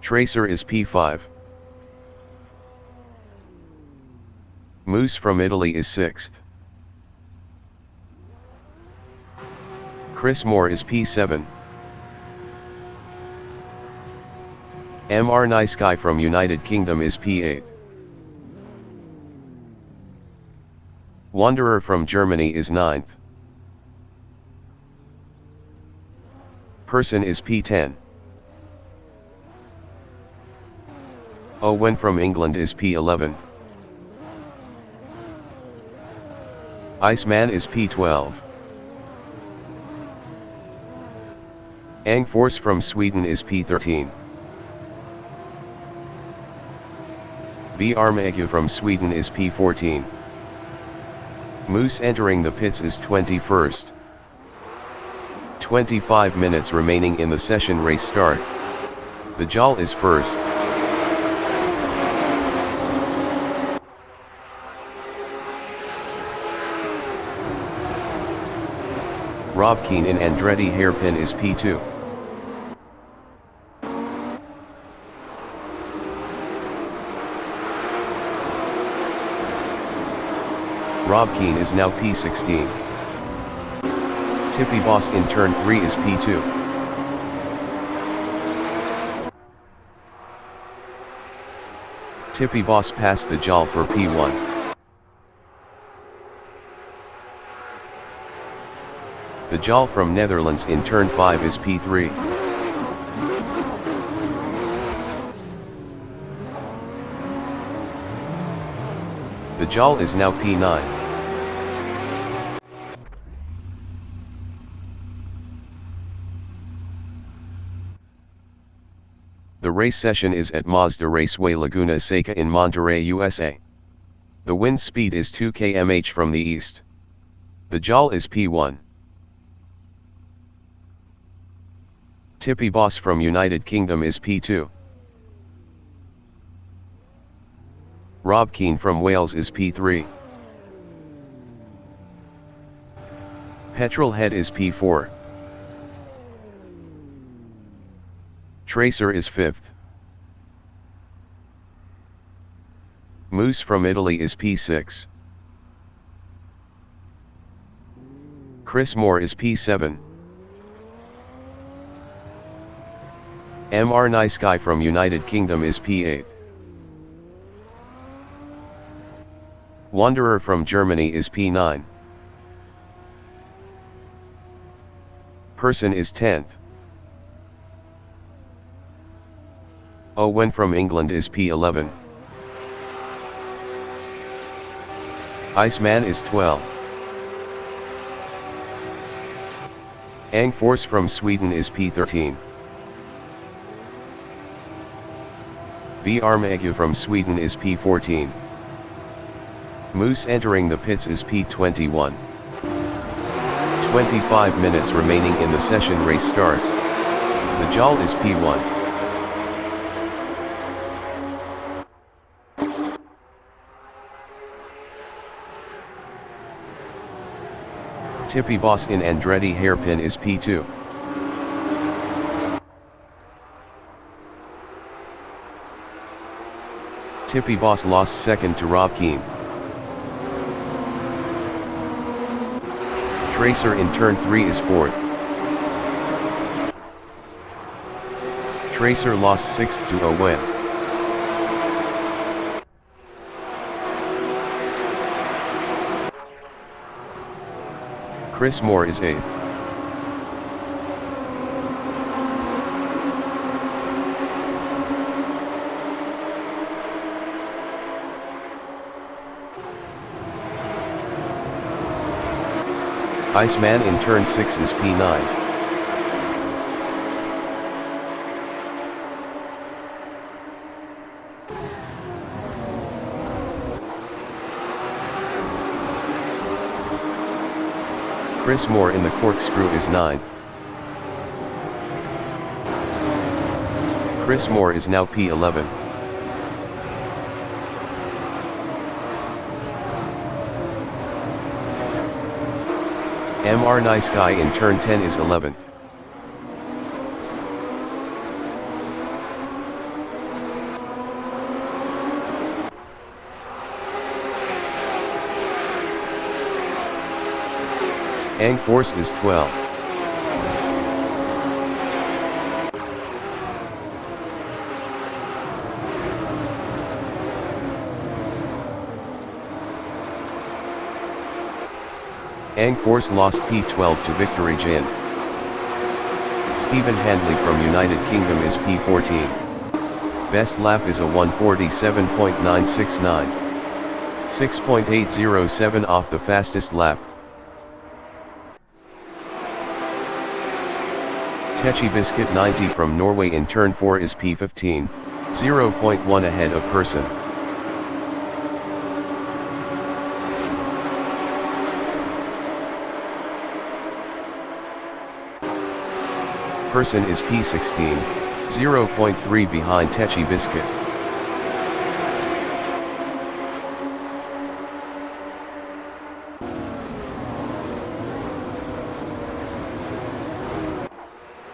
Tracer is P5. Moose from Italy is 6th. Chris Moore is P7. MR Nice Guy from United Kingdom is P8. Wanderer from Germany is 9th. Person is P10. Owen from England is P11. Iceman is P12. Ang Force from Sweden is P13. V Armagu from Sweden is P14. Moose entering the pits is 21st. 25 minutes remaining in the session race start. The yaw is first. Rob Keane in Andretti hairpin is P2. Rob Keane is now P16. Tippy Boss in turn 3 is P2. Tippy Boss passed the Jal for P1. The Jal from Netherlands in turn 5 is P3. The Jal is now P9. The race session is at Mazda Raceway Laguna Seca in Monterey, USA. The wind speed is 2 km/h from the east. The Jal is P1. Tippy Boss from United Kingdom is P2. Rob Keane from Wales is P3. Petrolhead is P4. Tracer is 5th. Moose from Italy is P6. Chris Moore is P7. MR Nice Guy from United Kingdom is P8. Wanderer from Germany is P9. Person is 10th. Owen from England is P11. Iceman is 12. Ang Force from Sweden is P13. B. Armagu from Sweden is P14. Moose entering the pits is P21. 25 minutes remaining in the session. Race start. The Jal is P1. Tippy Boss in Andretti hairpin is P2. Tippy Boss lost second to Rob Keane. Tracer in turn 3 is 4th. Tracer lost 6th to Owen. Chris Moore is 8th. Iceman in turn 6 is P9. Chris Moore in the corkscrew is 9th. Chris Moore is now P11. MR Nice Guy in turn 10 is 11th. Ang Force is 12. Ang Force lost P12 to Victory Jin. Stephen Handley from United Kingdom is P14. Best lap is a 147.969. 6.807 off the fastest lap. Techi Biscuit 90 from Norway in turn 4 is P15, 0.1 ahead of Person. Person is P16, 0.3 behind Techi Biscuit.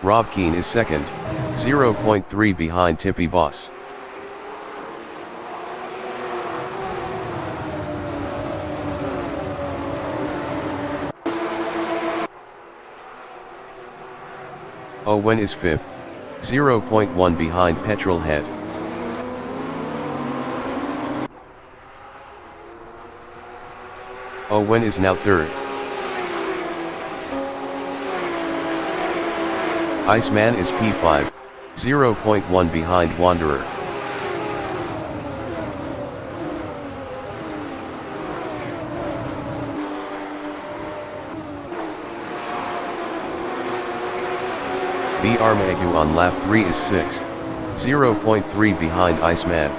Rob Keane is second, 0.3 behind Tippy Boss. Owen is fifth, 0.1 behind Petrolhead. Owen is now third. Iceman is P5, 0.1 behind Wanderer. B. Armagu on lap 3 is 6th, 0.3 behind Iceman.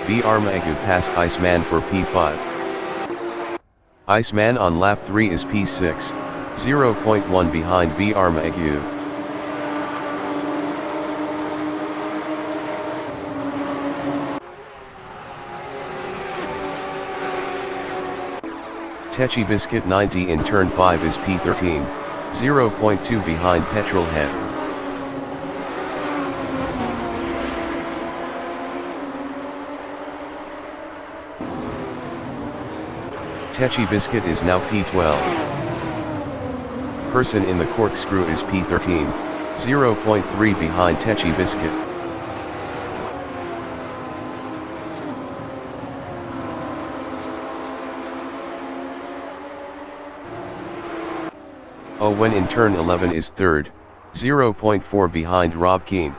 B. Armagu passed Iceman for P5. Iceman on lap 3 is P6, 0.1 behind B. Armagu. Techi Biscuit 90 in turn 5 is P13, 0.2 behind Petrolhead. Techi Biscuit is now P12. Person in the corkscrew is P13, 0.3 behind Techi Biscuit. Owen in turn 11 is third, 0.4 behind Rob Keane.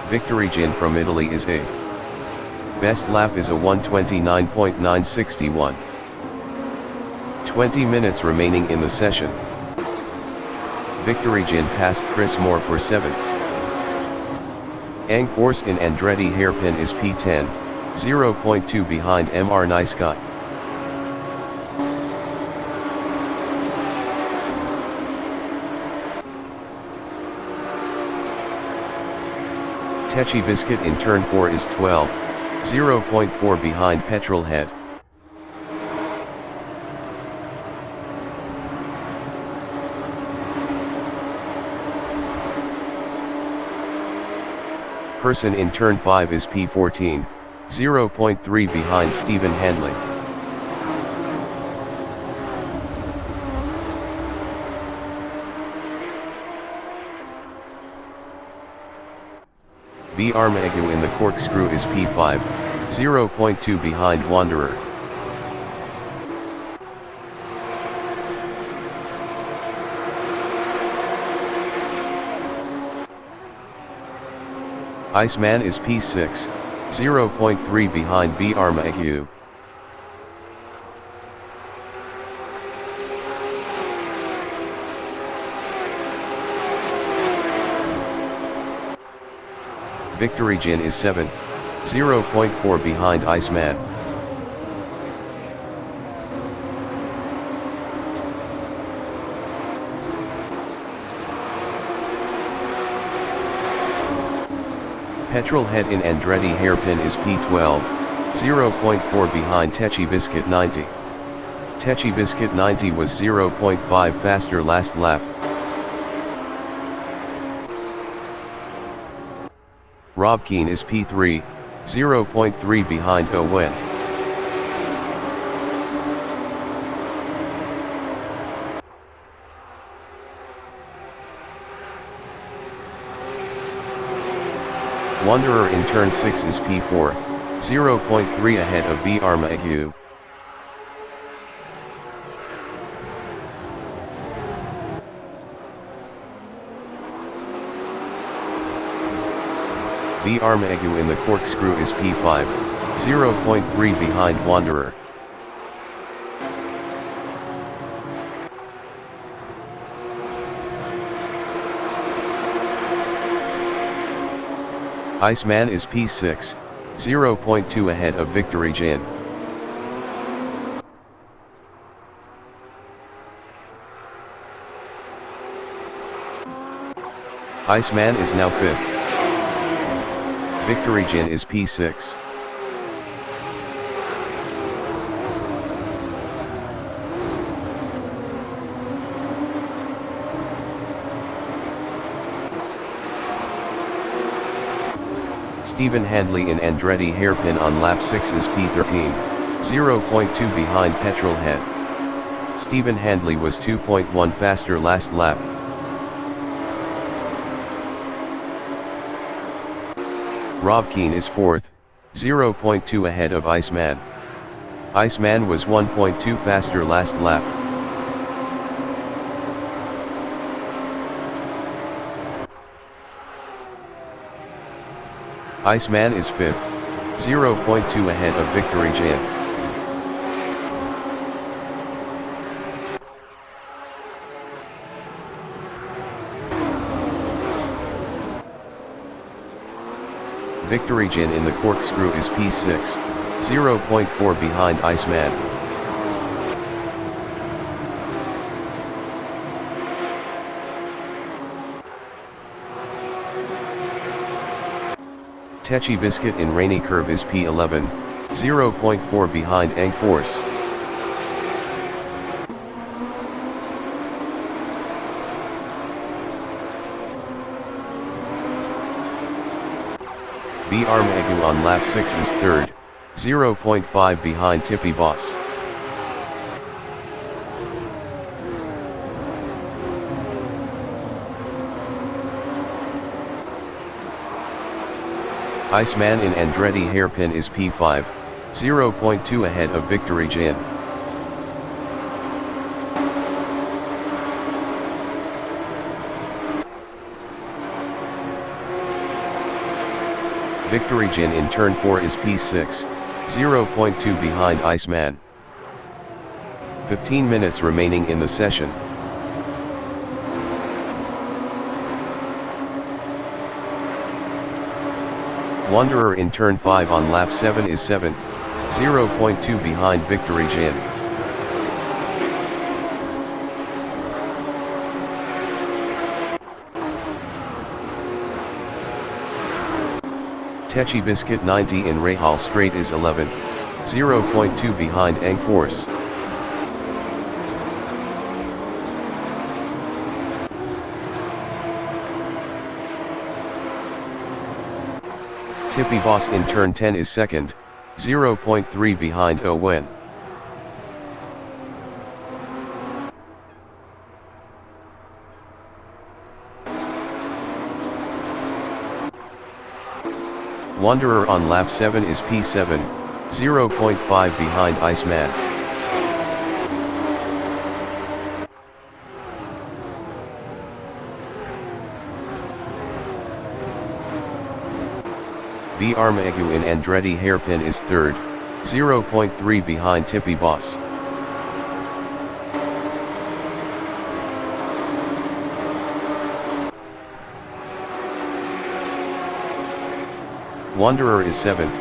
Victory Jin from Italy is 8th. Best lap is a 1:29.961. 20 minutes remaining in the session. Victory Jin passed Chris Moore for 7th. Ang Force in Andretti hairpin is P10, 0.2 behind Mr. Nice Guy. Techi Biscuit in turn 4 is 12, 0.4 behind Petrolhead. Person in turn 5 is P14, 0.3 behind Stephen Handley. B. Armagu in the corkscrew is P5, 0.2 behind Wanderer. Iceman is P6, 0.3 behind B. Armagu. Victory Jin is 7th, 0.4 behind Iceman. Petrolhead in Andretti hairpin is P12, 0.4 behind Techi Biscuit 90. Techi Biscuit 90 was 0.5 faster last lap. Rob Keane is P3, 0.3 behind Owen. Wanderer in turn 6 is P4, 0.3 ahead of B. Armagu. B. Armagu in the corkscrew is P5, 0.3 behind Wanderer. Iceman is P6, 0.2 ahead of Victory Jin. Iceman is now 5th. Victory Jin is P6. Stephen Handley in Andretti hairpin on lap 6 is P13, 0.2 behind Petrolhead. Stephen Handley was 2.1 faster last lap. Rob Keane is 4th, 0.2 ahead of Iceman. Iceman was 1.2 faster last lap. Iceman is 5th, 0.2 ahead of Victory Jan. Victory Jin in the corkscrew is P6, 0.4 behind Iceman. Techi Biscuit in Rainy Curve is P11, 0.4 behind Ang Force. B. Armagu on lap 6 is 3rd, 0.5 behind Tippy Boss. Iceman in Andretti hairpin is P5, 0.2 ahead of Victory Jan. Victory Jin in turn 4 is P6, 0.2 behind Iceman. 15 minutes remaining in the session. Wanderer in turn 5 on lap 7 is 7th, 0.2 behind Victory Jin. Techi Biscuit 90 in Rahal Straight is 11th, 0.2 behind Ang Force. Tippy Boss in turn 10 is 2nd, 0.3 behind Owen. Wanderer on lap 7 is P7, 0.5 behind Iceman. B. Armagu in Andretti hairpin is 3rd, 0.3 behind Tippy Boss. Wanderer is 7th,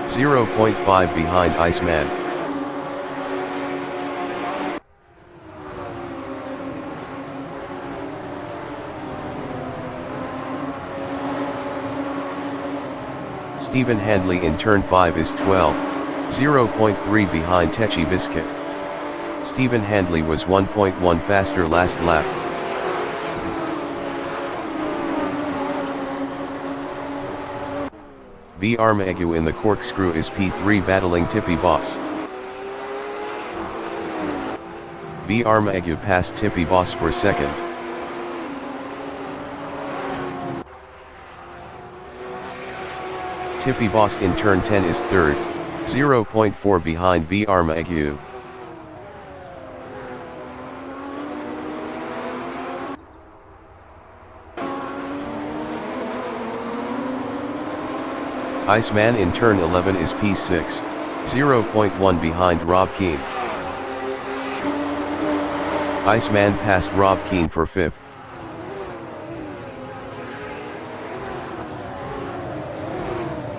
0.5 behind Iceman. Stephen Handley in turn 5 is 12th, 0.3 behind Techi Biscuit. Stephen Handley was 1.1 faster last lap. B. Armagu in the corkscrew is P3 battling Tippy Boss. B. Armagu passed Tippy Boss for 2nd. Tippy Boss in turn 10 is 3rd, 0.4 behind B. Armagu. Iceman in turn 11 is P6, 0.1 behind Rob Keane. Iceman passed Rob Keane for 5th.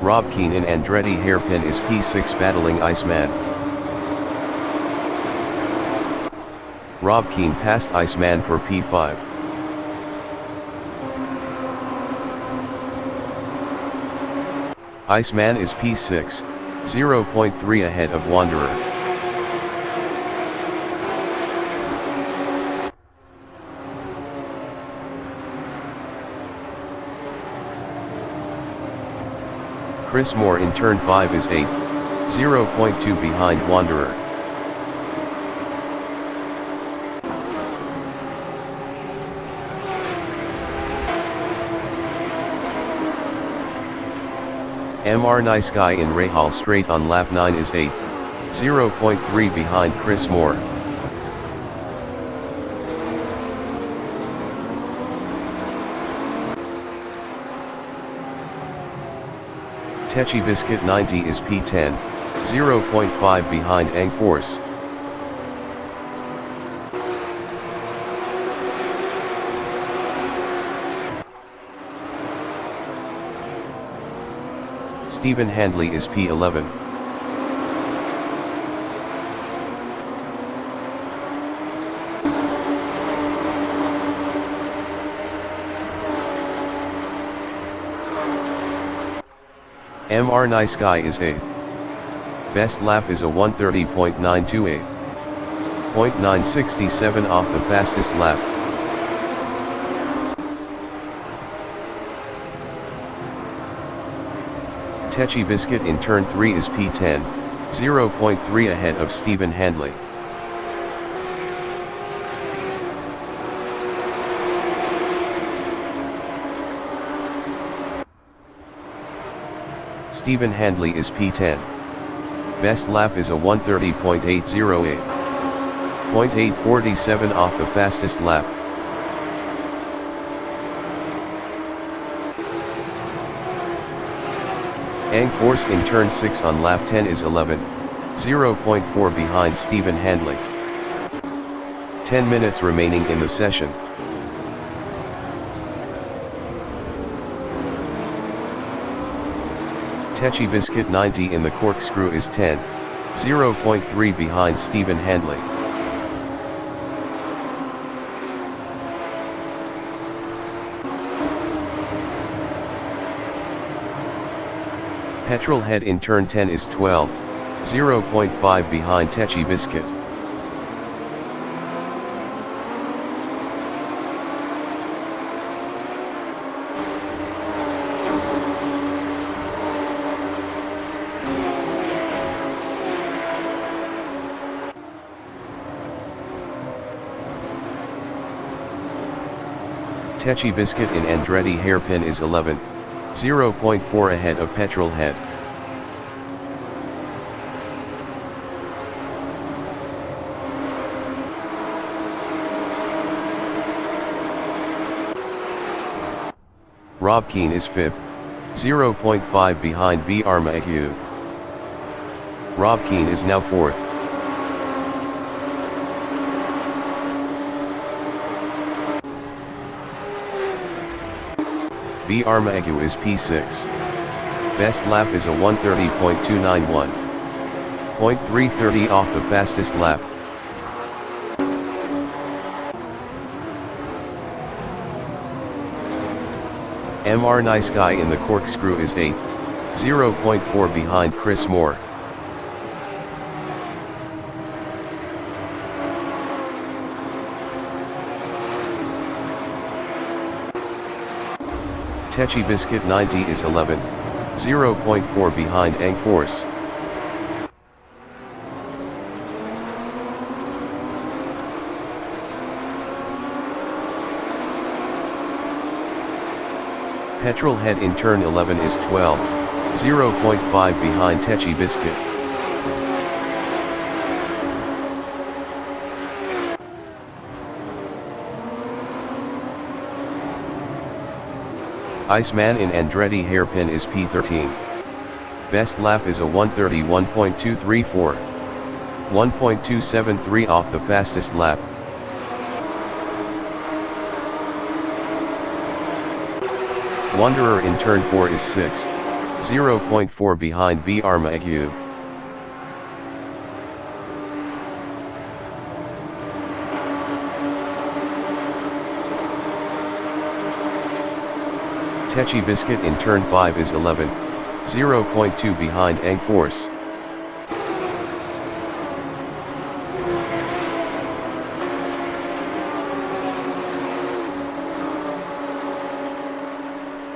Rob Keane in Andretti hairpin is P6 battling Iceman. Rob Keane passed Iceman for P5. Iceman is P6, 0.3 ahead of Wanderer. Chris Moore in turn 5 is 8th, 0.2 behind Wanderer. MR Nice Guy in Rahal Straight on lap 9 is 8th, 0.3 behind Chris Moore. Techi Biscuit 90 is P10, 0.5 behind Ang Force. Stephen Handley is P11. MR Nice Guy is 8th. Best lap is a 1:30.928. 0.967 off the fastest lap. Techi Biscuit in turn 3 is P10, 0.3 ahead of Stephen Handley. Stephen Handley is P10. Best lap is a 1:30.808. 0.847 off the fastest lap. Ang Force in turn 6 on lap 10 is 11th, 0.4 behind Stephen Handley. 10 minutes remaining in the session. Techi Biscuit 90 in the corkscrew is 10th, 0.3 behind Stephen Handley. Petrolhead in turn 10 is 12th, 0.5 behind Techi Biscuit. Techi Biscuit in Andretti Hairpin is 11th, 0.4 ahead of Petrolhead. Rob Keane is 5th, 0.5 behind B. Armaegu. Rob Keane is now 4th. B. Armaegu is P6. Best lap is a 1:30.291. 0.330 off the fastest lap. MR Nice Guy in the corkscrew is 8th, 0.4 behind Chris Moore. Techi Biscuit 90 is 11th, 0.4 behind Ang Force. Petrolhead in turn 11 is 12th, 0.5 behind Techi Biscuit. Iceman in Andretti Hairpin is P13. Best lap is a 1:31.234. 1.273 off the fastest lap. Wanderer in turn 4 is 6th, 0.4 behind B. Armaegu. Techi Biscuit in turn 5 is 11th, 0.2 behind Ang Force.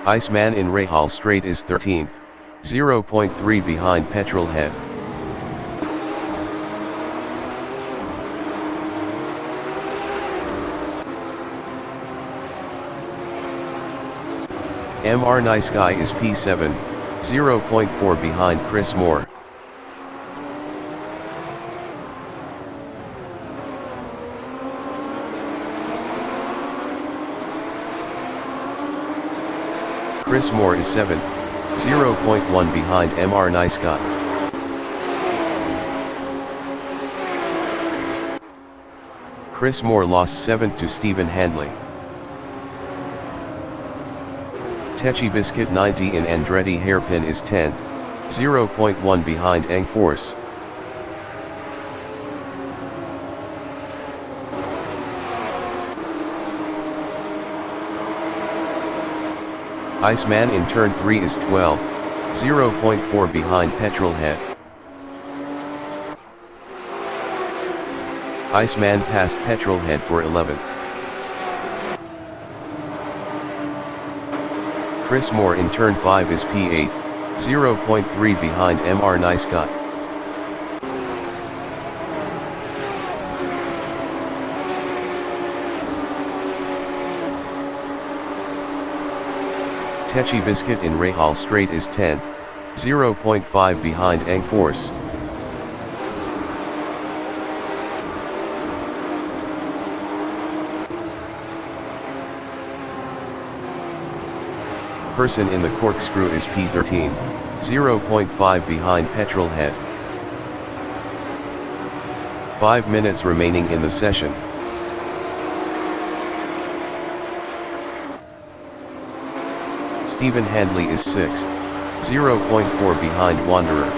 Iceman in Rahal Straight is 13th, 0.3 behind Petrolhead. MR Nice Guy is P7, 0.4 behind Chris Moore. Chris Moore is 7th, 0.1 behind MR Nice Guy. Chris Moore lost 7th to Stephen Handley. Techi Biscuit 90 in Andretti Hairpin is 10th, 0.1 behind Eng Force. Iceman in turn 3 is 12th, 0.4 behind Petrolhead. Iceman passed Petrolhead for 11th. Chris Moore in turn 5 is P8, 0.3 behind MR Nice Guy. Techi Biscuit in Rahal Straight is 10th, 0.5 behind Eng Force. Person in the Corkscrew is P13, 0.5 behind Petrolhead. 5 minutes remaining in the session. Stephen Handley is 6th, 0.4 behind Wanderer.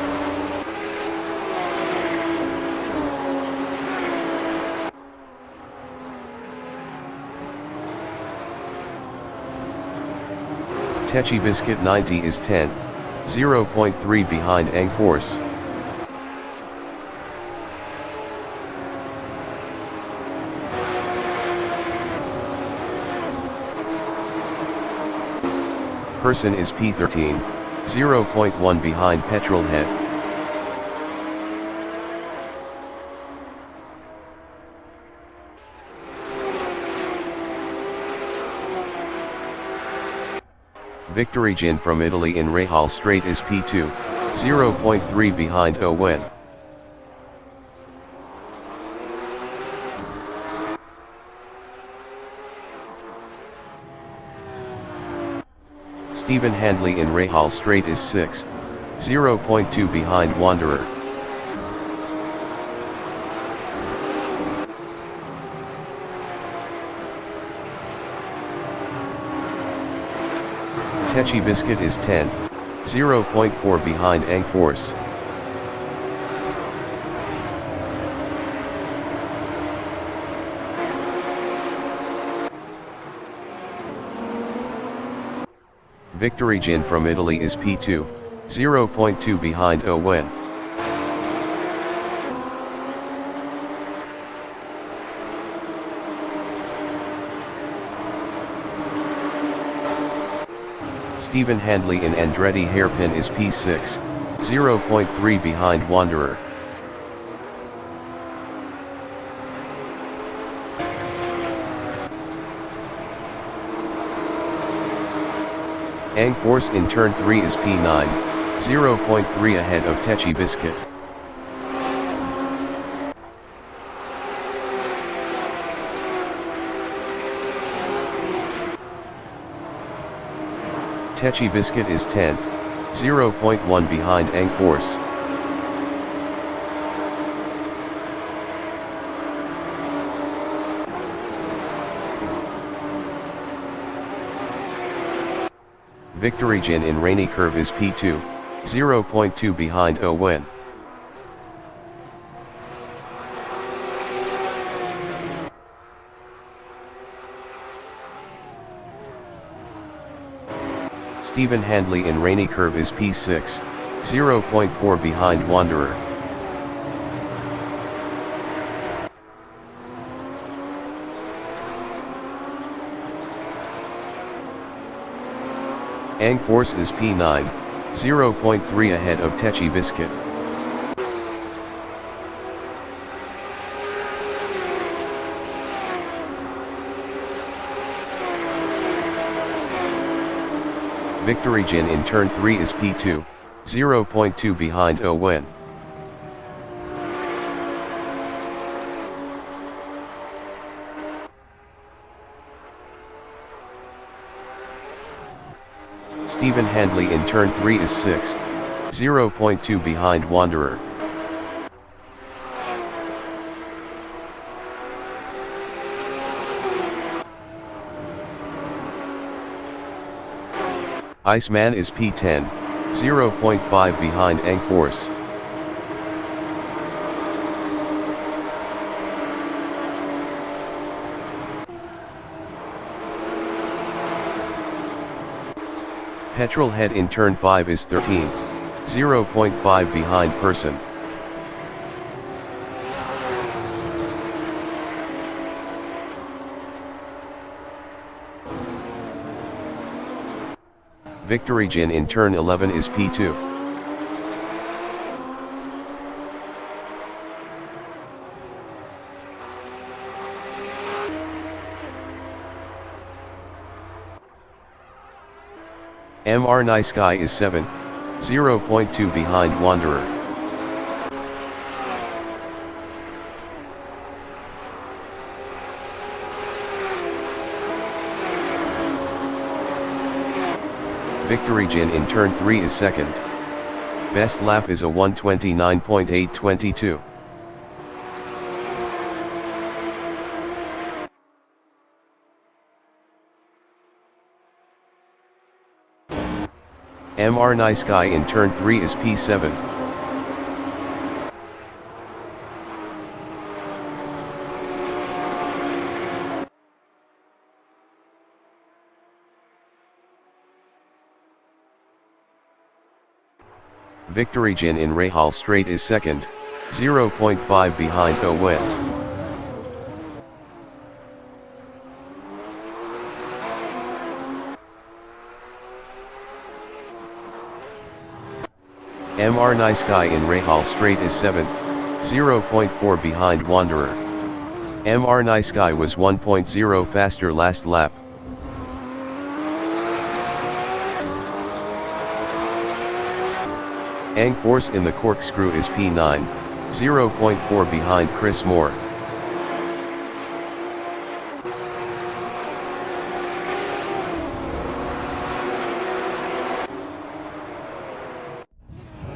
Techi Biscuit 90 is 10th, 0.3 behind Eng Force. Person is P13, 0.1 behind Petrolhead. Victory Gin from Italy in Rahal Straight is P2, 0.3 behind Owen. Stephen Handley in Rahal Straight is 6th, 0.2 behind Wanderer. Techi Biscuit is 10th, 0.4 behind Eng Force. Victory Gin from Italy is P2, 0.2 behind Owen. Stephen Handley in Andretti Hairpin is P6, 0.3 behind Wanderer. Eng Force in turn 3 is P9, 0.3 ahead of Techi Biscuit. Techi Biscuit is 10th, 0.1 behind Eng Force. Victory Gin in Rainy Curve is P2, 0.2 behind Owen. Stephen Handley in Rainy Curve is P6, 0.4 behind Wanderer. Eng Force is P9, 0.3 ahead of Techi Biscuit. Victory Jin in turn 3 is P2, 0.2 behind Owen. Stephen Handley in turn 3 is 6th, 0.2 behind Wanderer. Iceman is P10, 0.5 behind Angforce. Petrolhead in turn 5 is 13th, 0.5 behind Person. Victory Jin in turn 11 is P2. MR Nice Guy is 7th, 0.2 behind Wanderer. Victory Jin in turn 3 is 2nd. Best lap is a 1:29.822. MR Nice Guy in turn 3 is P7. Victory Jin in Rahal Straight is 2nd, 0.5 behind Owen. MR Nice Guy in Rahal Straight is 7th, 0.4 behind Wanderer. MR Nice Guy was 1.0 faster last lap. Angforce in the Corkscrew is P9, 0.4 behind Chris Moore.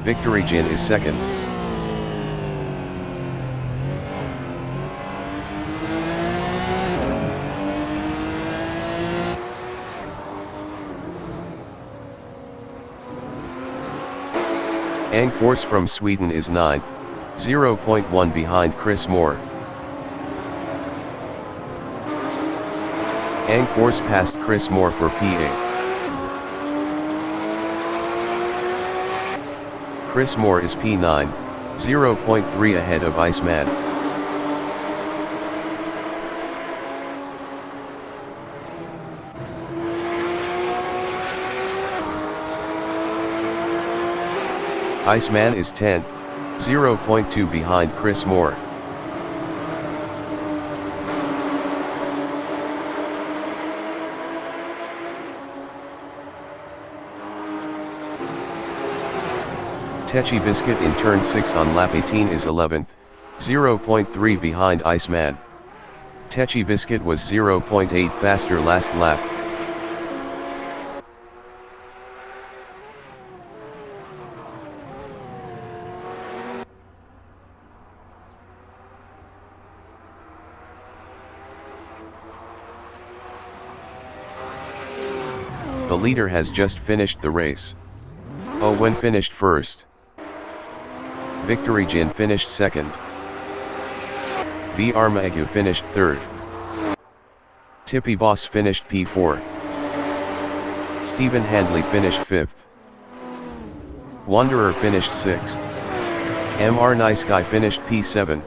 Victory Jin is 2nd. Angforce from Sweden is 9th, 0.1 behind Chris Moore. Angforce passed Chris Moore for P8. Chris Moore is P9, 0.3 ahead of Iceman. Iceman is 10th, 0.2 behind Chris Moore. Techi Biscuit in turn 6 on lap 18 is 11th, 0.3 behind Iceman. Techi Biscuit was 0.8 faster last lap. The leader has just finished the race. Owen finished first. Victory Jin finished 2nd. V Armagu finished 3rd. Tippy Boss finished P4. Stephen Handley finished 5th. Wanderer finished 6th. MR Nice Guy finished P7.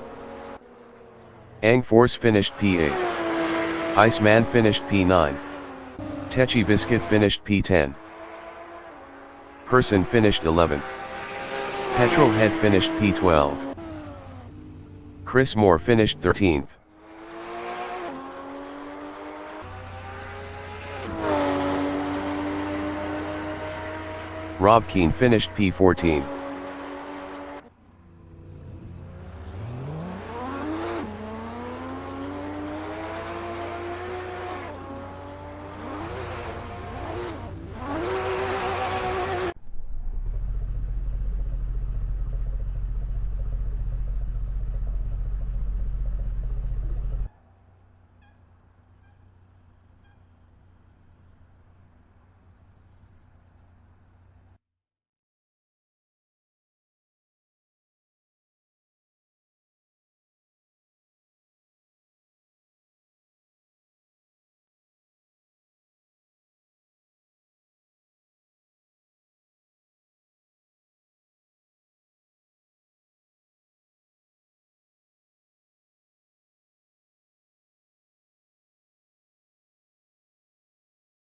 Angforce finished P8. Iceman finished P9. Techi Biscuit finished P10. Person finished 11th. Petrolhead finished P12. Chris Moore finished 13th. Rob Keane finished P14.